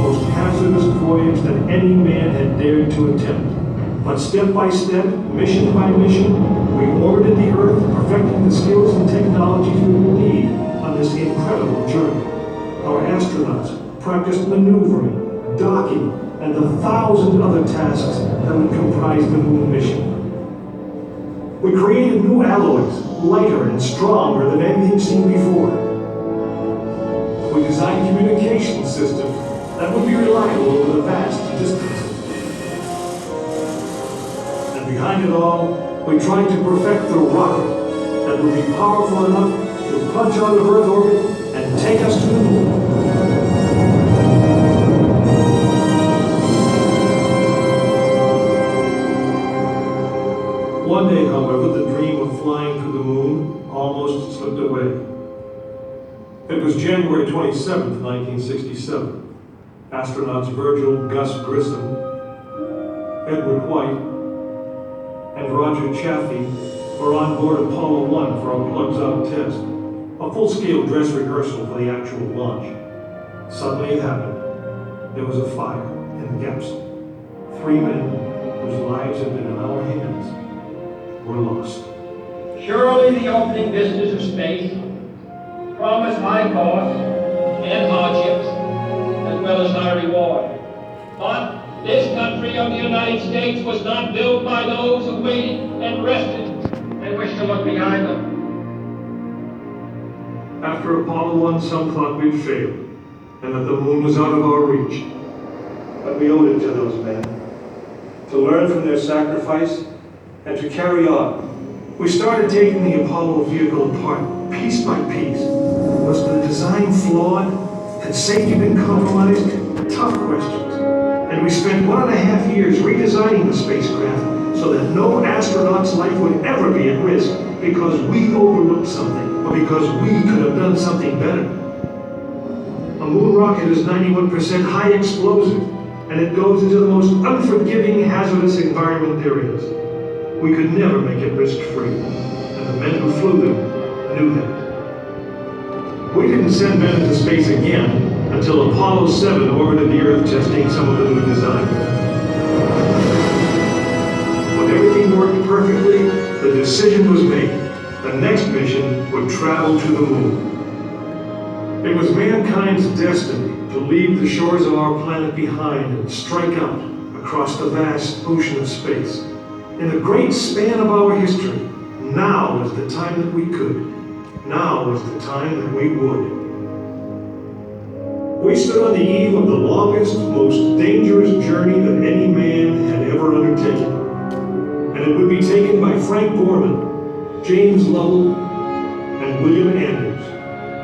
most hazardous voyage that any man had dared to attempt. But step by step, mission by mission, we orbited the Earth, perfecting the skills and technologies we would need on this incredible journey. Our astronauts practiced maneuvering, docking, and the 1,000 other tasks that would comprise the moon mission. We created new alloys, lighter and stronger than anything seen before. We designed communication systems that would be reliable over the vast distances. And behind it all, we tried to perfect the rocket that would be powerful enough to punch out of Earth orbit and take us to the moon. One day, however, the dream of flying to the moon almost slipped away. It was January 27th, 1967. Astronauts Virgil Gus Grissom, Edward White, and Roger Chaffee were on board Apollo 1 for a plugs-out test, a full-scale dress rehearsal for the actual launch. Suddenly it happened. There was a fire in the capsule. 3 three men whose lives have been in our hands were lost. Surely the opening business of space promised high costs and hardships, as well as high reward. But this country of the United States was not built by those who waited and rested and wished to look behind them. After Apollo 1, some thought we'd failed, and that the moon was out of our reach. But we owed it to those men, to learn from their sacrifice, and to carry on. We started taking the Apollo vehicle apart, piece by piece. Was the design flawed? Had safety been compromised? Tough questions. And we spent 1.5 years redesigning the spacecraft so that no astronaut's life would ever be at risk because we overlooked something, or because we could have done something better. A moon rocket is 91% high explosive, and it goes into the most unforgiving, hazardous environment there is. We could never make it risk-free, and the men who flew them knew that. We didn't send men into space again until Apollo 7 orbited the Earth testing some of the new design. When everything worked perfectly, the decision was made. The next mission would travel to the moon. It was mankind's destiny to leave the shores of our planet behind and strike out across the vast ocean of space. In the great span of our history, now was the time that we could. Now was the time that we would. We stood on the eve of the longest, most dangerous journey that any man had ever undertaken. And it would be taken by Frank Borman, James Lovell, and William Anders,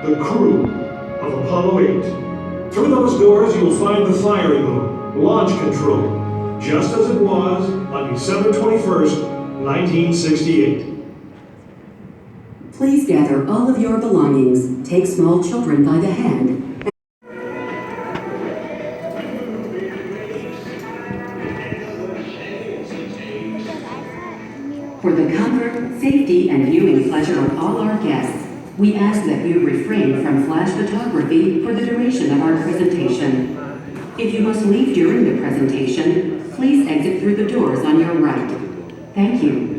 the crew of Apollo 8. Through those doors, you'll find the firing room, launch control, just as it was on December 21st, 1968. Please gather all of your belongings, take small children by the hand. For the comfort, safety, and viewing pleasure of all our guests, we ask that you refrain from flash photography for the duration of our presentation. If you must leave during the presentation, please exit through the doors on your right. Thank you.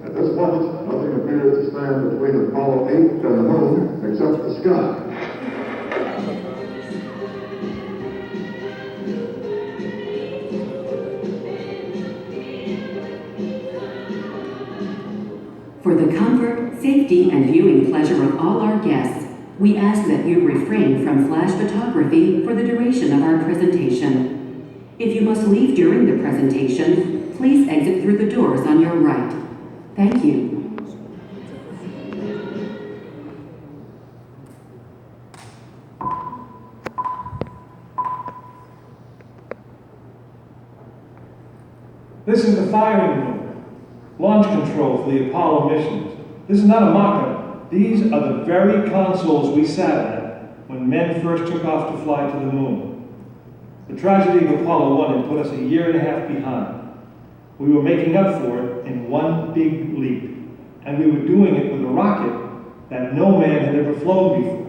At this moment, nothing appears to stand between Apollo 8 and the moon except the sky. For the comfort, safety, and viewing pleasure of all our guests, we ask that you refrain from flash photography for the duration of our presentation. If you must leave during the presentation, please exit through the doors on your right. Thank you. This is the firing room, launch control for the Apollo missions. This is not a mock-up. These are the very consoles we sat at when men first took off to fly to the moon. The tragedy of Apollo 1 had put us 1.5 years behind. We were making up for it in one big leap, and we were doing it with a rocket that no man had ever flown before.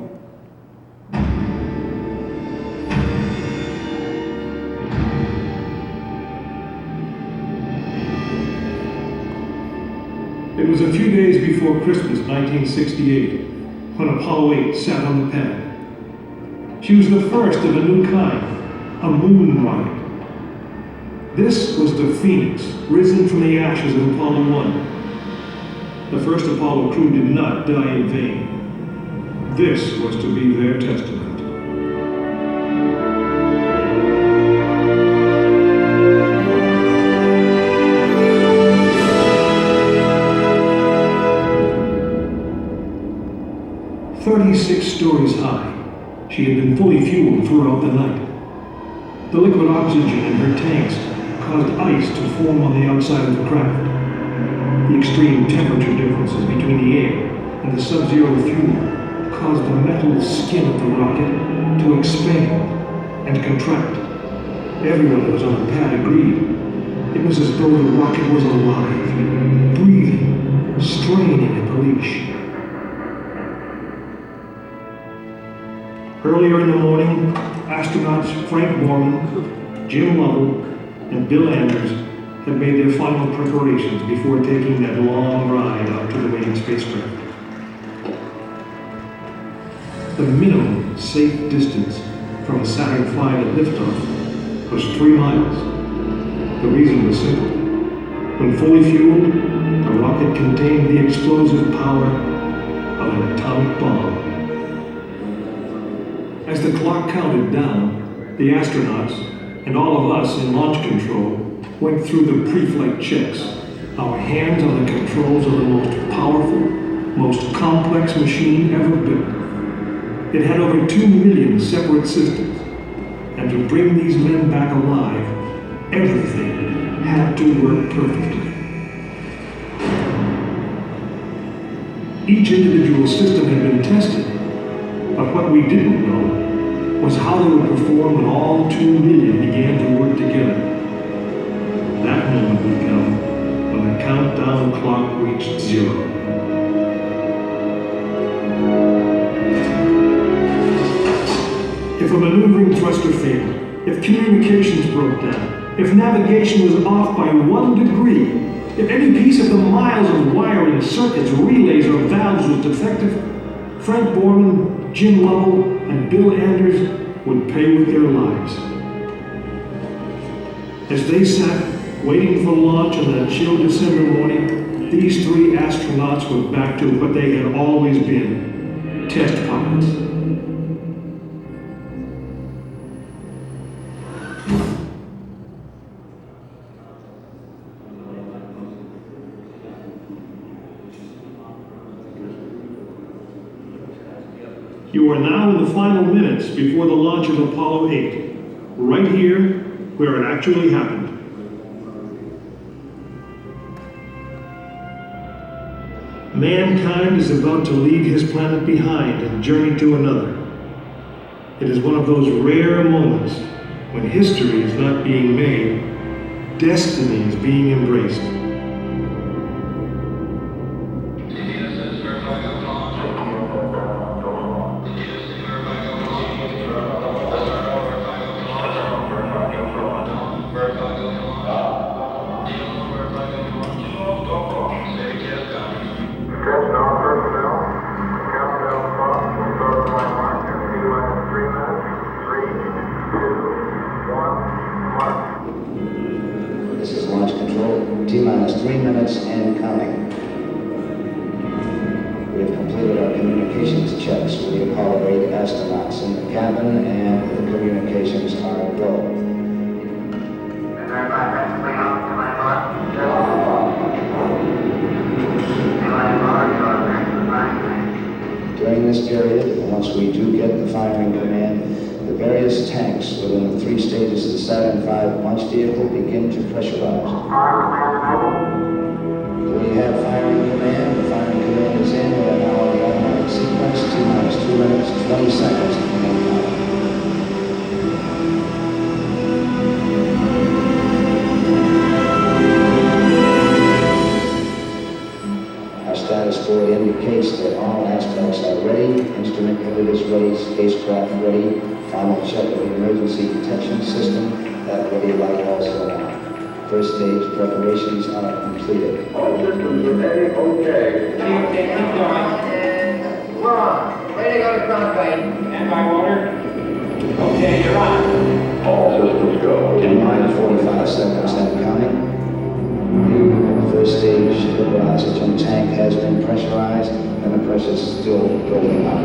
It was a few days before Christmas 1968 when Apollo 8 sat on the pad. She was the first of a new kind, a moon rocket. This was the Phoenix, risen from the ashes of Apollo 1. The first Apollo crew did not die in vain. This was to be their testament. Stories high, she had been fully fueled throughout the night. The liquid oxygen in her tanks caused ice to form on the outside of the craft. The extreme temperature differences between the air and the sub-zero fuel caused the metal skin of the rocket to expand and contract. Everyone that was on the pad agreed. It was as though the rocket was alive, breathing, straining at the leash. Earlier in the morning, astronauts Frank Borman, Jim Lovell, and Bill Anders had made their final preparations before taking that long ride out to the waiting spacecraft. The minimum safe distance from a Saturn V at liftoff was 3 miles. The reason was simple. When fully fueled, the rocket contained the explosive power of an atomic bomb. As the clock counted down, the astronauts and all of us in launch control went through the pre-flight checks, our hands on the controls of the most powerful, most complex machine ever built. It had over 2 million separate systems, and to bring these men back alive, everything had to work perfectly. Each individual system had been tested, but what we didn't know was how they would perform when all 2 million began to work together. That moment would come when the countdown clock reached 0. If a maneuvering thruster failed, if communications broke down, if navigation was off by 1 degree, if any piece of the miles of wiring, circuits, relays, or valves was defective, Frank Borman, Jim Lovell, and Bill Anders would pay with their lives. As they sat waiting for launch on that chill December morning, these 3 astronauts were back to what they had always been, test pilots. You are now in the final minutes before the launch of Apollo 8, right here where it actually happened. Mankind is about to leave his planet behind and journey to another. It is one of those rare moments when history is not being made, destiny is being embraced. This is launch control, T-minus 3 minutes and counting. We have completed our communications checks with the Apollo 8 astronauts in the cabin, and the communications are go. During this period, once we do get the firing command, the various tanks within the 3 stages of the Saturn V launch vehicle begin to pressurize. We have firing command. The firing command is in. We are now on the automatic sequence, T-minus 2 minutes, 20 seconds, and counting. Our status board indicates that all aspects are ready, instrument is ready, spacecraft ready, final check of the emergency detection system, that ready light also on. First stage preparations are completed. All systems are ready, okay. Okay, keep going. We're on. Ready to go to front plane. Stand by, water. Okay, you're on. All systems go. T-minus 45 seconds and counting. The first stage liquid oxygen tank has been pressurized, and the pressure is still going up.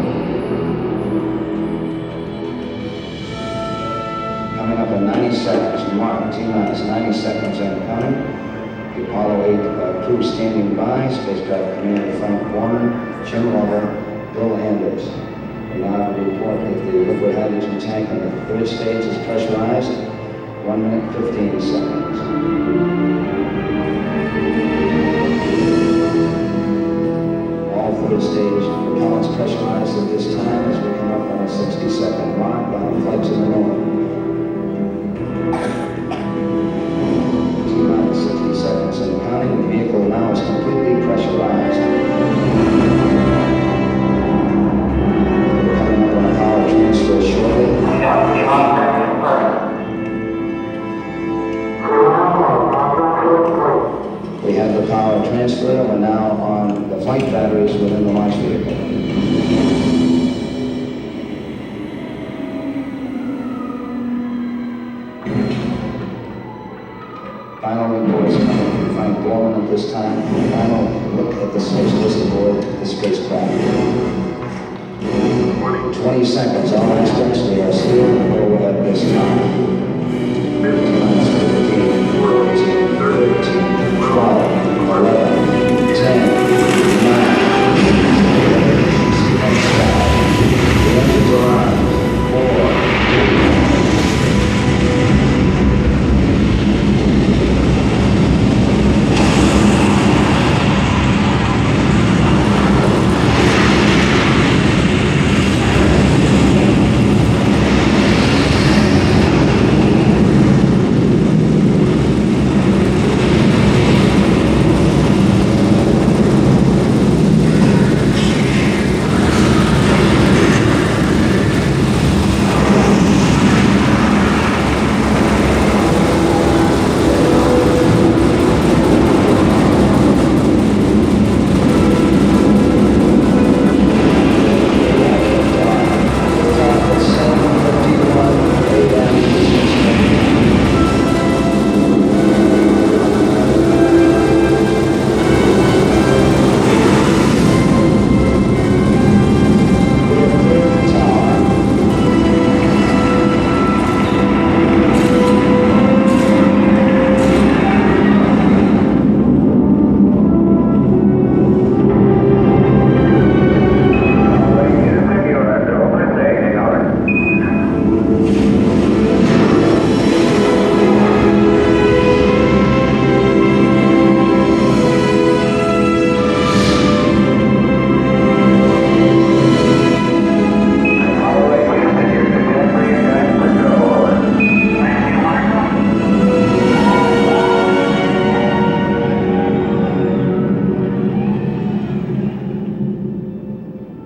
Coming up in 90 seconds, mark T-minus 90 seconds and counting. The Apollo 8 crew standing by, spacecraft commander Frank Borman, Jim Lovell, Bill Anders. We now report that the liquid hydrogen tank on the 3rd stage is pressurized, 1 minute 15 seconds. All 3rd stage propellants pressurized at this time as we come up on a 60-second mark on flight to the moon. T-minus 60 seconds and counting. The vehicle now is completely pressurized. We're coming up on a power transfer shortly. We have the power transfer. We're now on the flight batteries within the launch vehicle. Final reports coming from Frank Borman at this time. Final look at the specialist aboard the spacecraft. 20 seconds, all aspects. We are still overhead this time. 15, 14, 13, 12, 11, 10, 9. The engines are on. 4, 3.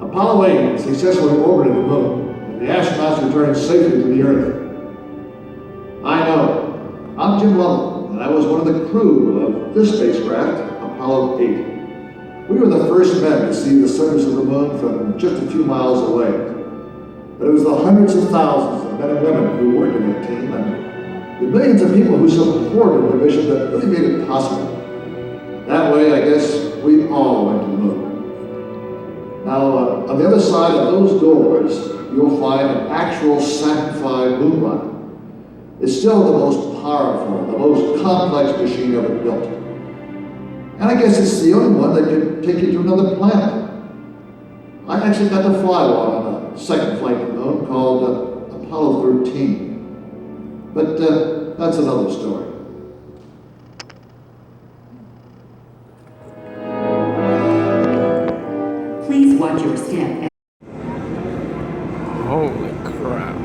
Apollo 8 successfully orbited the moon, and the astronauts returned safely to the Earth. I know. I'm Jim Lovell, and I was one of the crew of this spacecraft, Apollo 8. We were the first men to see the surface of the moon from just a few miles away. But it was the hundreds of thousands of men and women who worked in that team, and the millions of people who supported the mission that really made it possible. That way, I guess, we all went to the moon. Now, on the other side of those doors, you'll find an actual Saturn V moon rocket. It's still the most powerful, the most complex machine ever built. And I guess it's the only one that can take you to another planet. I actually got to fly one on a second flight to the moon called Apollo 13. But that's another story. Please watch your step. Holy crap.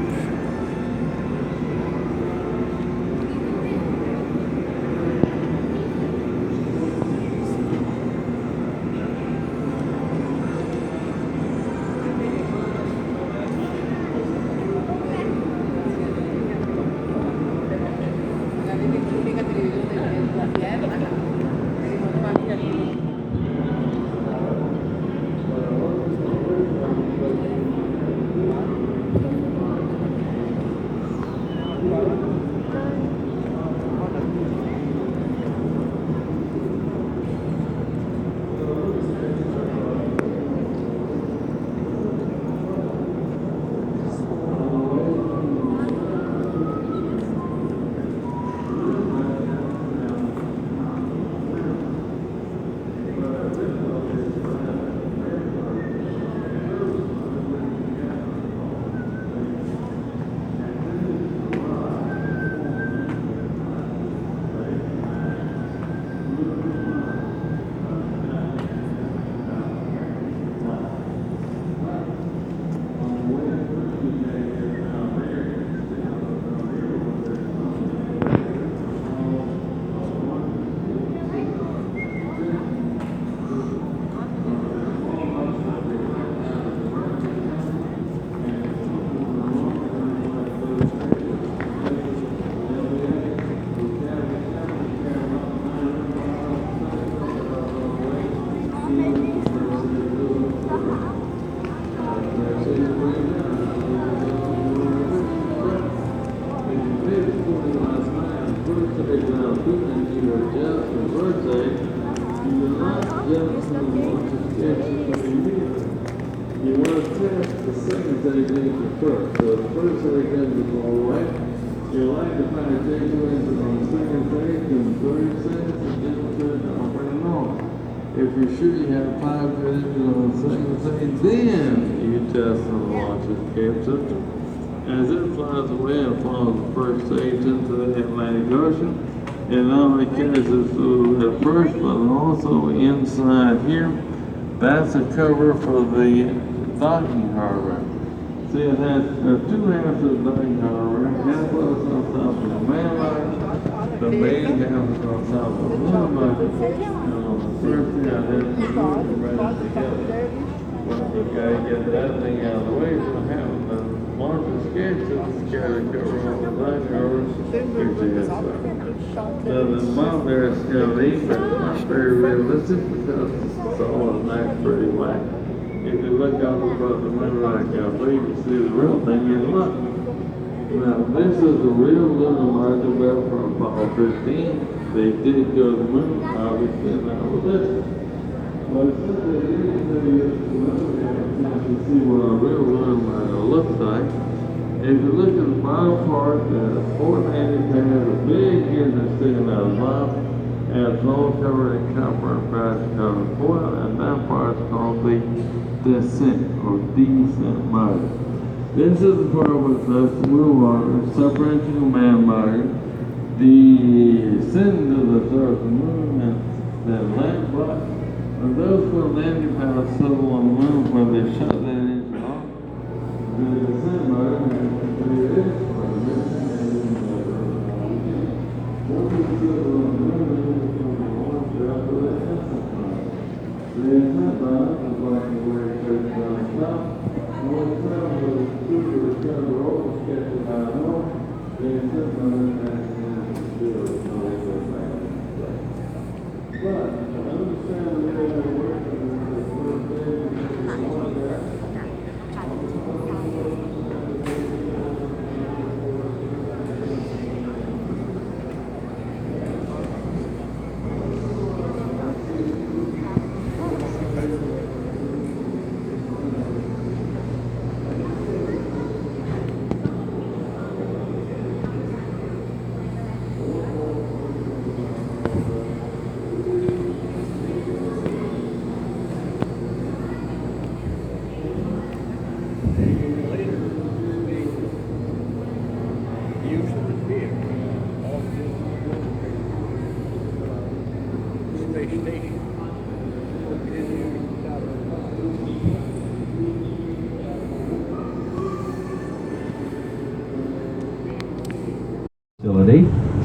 You want to test the second technique first. So the first technique is all right. You like to find a sequence on the second stage in 30 seconds and then I'll bring it on. If you're sure you have 5 minutes on the second stage, then you test the launcher's cap system. As it flies away and follows the first stage into the Atlantic Ocean, it not only carries us through at first, but also inside here. That's a cover for the docking hardware. See, it has 2 halves of the docking hardware. Half of it's on top of the main line. The main half is on top of the moon line. And on the first thing I have to do is write it together. But you gotta get that thing out of the way so having the larger sketch of the carry cover on the docking hardware gives you this side. Now the mount there is kind of neat, but not very realistic because it's all a nice pretty white. If you look out above the moon right now, you can see the real thing in look. Now this is a real lunar module built from Apollo 15. They did go to the moon, obviously not with this. But since they didn't do this, you can see what a real lunar module looks like. If you look at the bottom part, the port landing pad has a big engine sticking out of the bottom, and it's all covered in copper and brass covered foil, and that part is called the descent or descent module. This is the part with us to move on, separating command module, the ascent to the surface of the moon, and that land block. And those were landing pads settle on the moon when they shut that engine off. The descent module has to be this for the mission and once it's settled on the moon, it's going to launch out to the ascent module. The ascent module is like the way it goes down the top. When it's found with a super Canaveral sketching by north, the ascent module has to do it so they go back. But understand the way they work in the first day and the one there.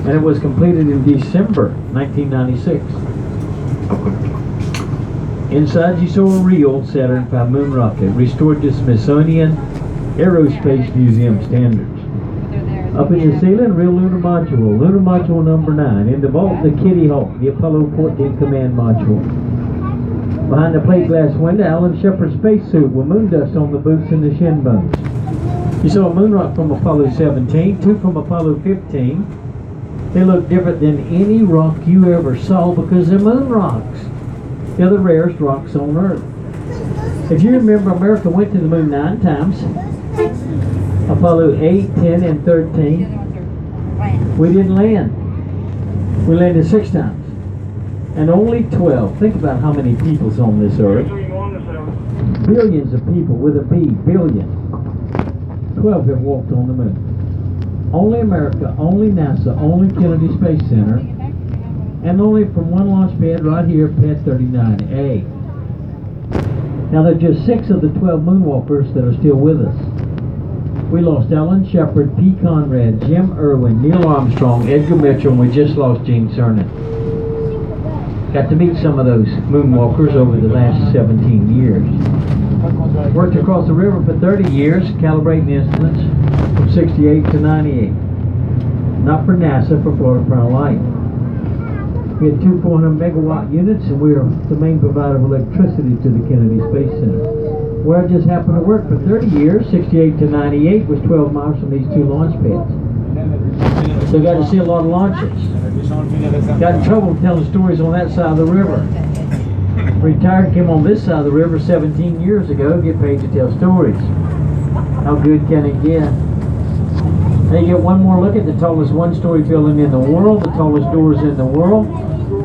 And it was completed in December 1996. Inside you saw a real Saturn V moon rocket restored to Smithsonian Aerospace Museum standards. Up in the ceiling, real lunar module number 9. In the vault, the Kitty Hawk, the Apollo 14 command module. Behind the plate glass window, Alan Shepard's spacesuit with moon dust on the boots and the shin bones. You saw a moon rock from Apollo 17, 2 from Apollo 15. They look different than any rock you ever saw because they're moon rocks. They're the rarest rocks on Earth. If you remember, America went to the moon 9 times. Apollo 8, 10, and 13. We didn't land. We landed 6 times. And only 12. Think about how many people's on this Earth. Billions of people with a B, billion. 12 have walked on the moon. Only America, only NASA, only Kennedy Space Center, and only from one launch pad right here, Pad 39A. Now there are just 6 of the 12 moonwalkers that are still with us. We lost Alan Shepard, P. Conrad, Jim Irwin, Neil Armstrong, Edgar Mitchell, and we just lost Gene Cernan. Got to meet some of those moonwalkers over the last 17 years. Worked across the river for 30 years, calibrating instruments from 68 to 98. Not for NASA, for Florida Crown Light. We had 2 400 megawatt units, and we are the main provider of electricity to the Kennedy Space Center. Where I just happened to work for 30 years, 68 to 98, was 12 miles from these 2 launch pads. So got to see a lot of launches. Got in trouble telling stories on that side of the river. Retired, came on this side of the river 17 years ago, get paid to tell stories. How good can it get? Now you get one more look at the tallest one-story building in the world, the tallest doors in the world,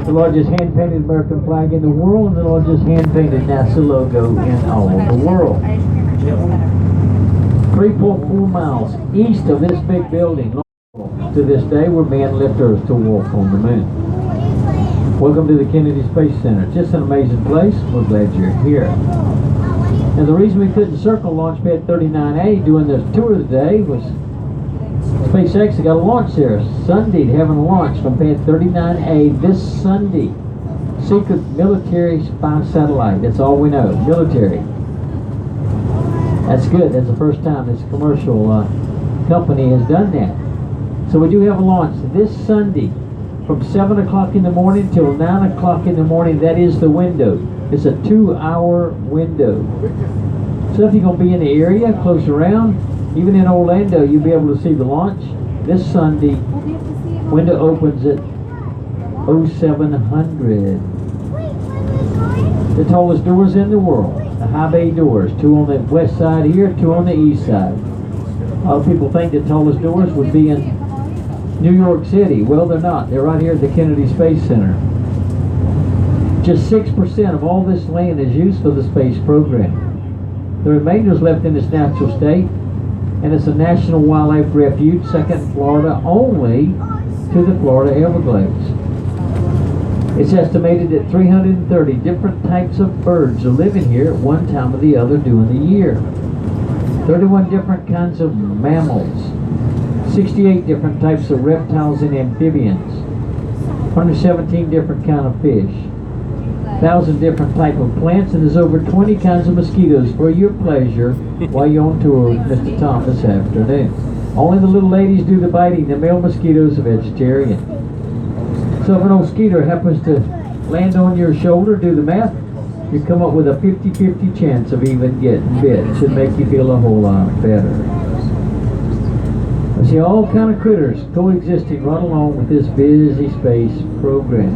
the largest hand-painted American flag in the world, and the largest hand-painted NASA logo in all the world. 3.4 miles east of this big building, to this day, where man left Earth to walk on the moon. Welcome to the Kennedy Space Center. Just an amazing place. We're glad you're here. And the reason we couldn't circle Launch Pad 39A doing this tour today was SpaceX got a launch there Sunday, having a launch from Pad 39A this Sunday. Secret military spy satellite. That's all we know. Military. That's good. That's the first time this commercial company has done that. So we do have a launch this Sunday from 7 o'clock in the morning till 9 o'clock in the morning. That is the window. It's a 2-hour window. So if you're going to be in the area, close around, even in Orlando, you'll be able to see the launch this Sunday. Window opens at 0700. The tallest doors in the world, the high bay doors, 2 on the west side here, 2 on the east side. A lot of people think the tallest doors would be in New York City. Well, they're not. They're right here at the Kennedy Space Center. Just 6% of all this land is used for the space program. The remainder is left in its natural state, and it's a national wildlife refuge, second in Florida only to the Florida Everglades. It's estimated that 330 different types of birds are living here at one time or the other during the year. 31 different kinds of mammals, 68 different types of reptiles and amphibians, 117 different kinds of fish, 1,000 different types of plants, and there's over 20 kinds of mosquitoes for your pleasure while you're on tour with Mr. Tom this afternoon. Only the little ladies do the biting. The male mosquitoes are vegetarian. So if an old mosquito happens to land on your shoulder, do the math, you come up with a 50-50 chance of even getting bit. It should make you feel a whole lot better. I see all kind of critters coexisting right along with this busy space program.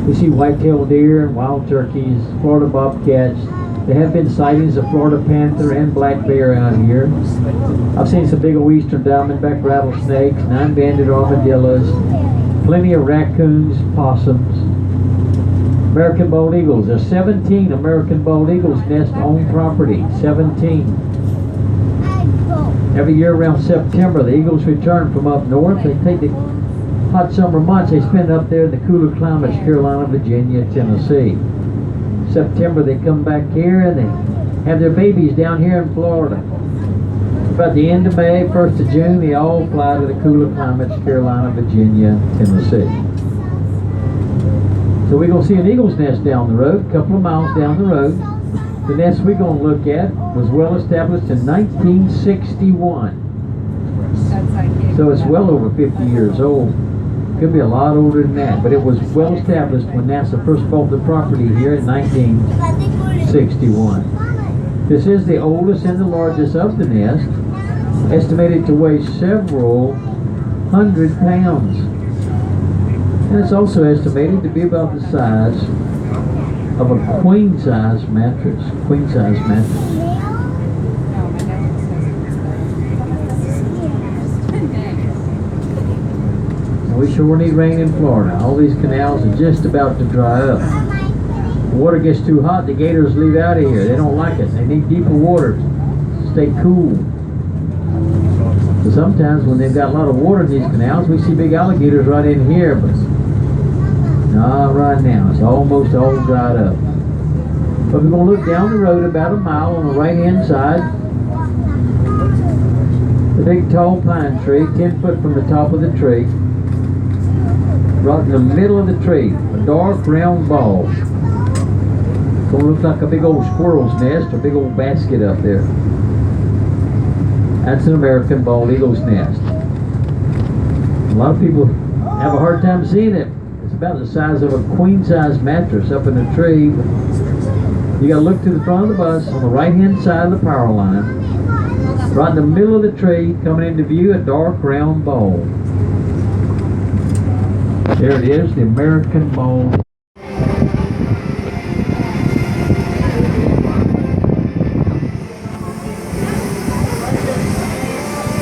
We see white-tailed deer, wild turkeys, Florida bobcats. There have been sightings of Florida panther and black bear out here. I've seen some big old eastern diamondback rattlesnakes, 9-banded armadillos, plenty of raccoons, possums, American bald eagles. There's 17 American bald eagles nest on property. 17. Every year around September, the eagles return from up north. They take the hot summer months, they spend up there in the cooler climates, Carolina, Virginia, Tennessee. September, they come back here and they have their babies down here in Florida. About the end of May, 1st of June, they all fly to the cooler climates, Carolina, Virginia, Tennessee. So we're going to see an eagle's nest down the road, a couple of miles down the road. The nest we're going to look at was well established in 1961. So it's well over 50 years old. Could be a lot older than that, but it was well established when NASA first bought the property here in 1961. This is the oldest and the largest of the nest, estimated to weigh several hundred pounds. And it's also estimated to be about the size of a queen-size mattress. Queen-size mattress. We sure need rain in Florida. All these canals are just about to dry up. The water gets too hot, the gators leave out of here. They don't like it. They need deeper water to stay cool. So sometimes when they've got a lot of water in these canals, we see big alligators right in here, but not right now. It's almost all dried up. But we're going to look down the road about a mile on the right-hand side. The big tall pine tree, 10 foot from the top of the tree. Right in the middle of the tree, a dark round ball. It's going to look like a big old squirrel's nest or big old basket up there. That's an American bald eagle's nest. A lot of people have a hard time seeing it. It's about the size of a queen-size mattress up in the tree. You got to look to the front of the bus on the right-hand side of the power line. Right in the middle of the tree, coming into view, a dark round ball. There it is, the American bald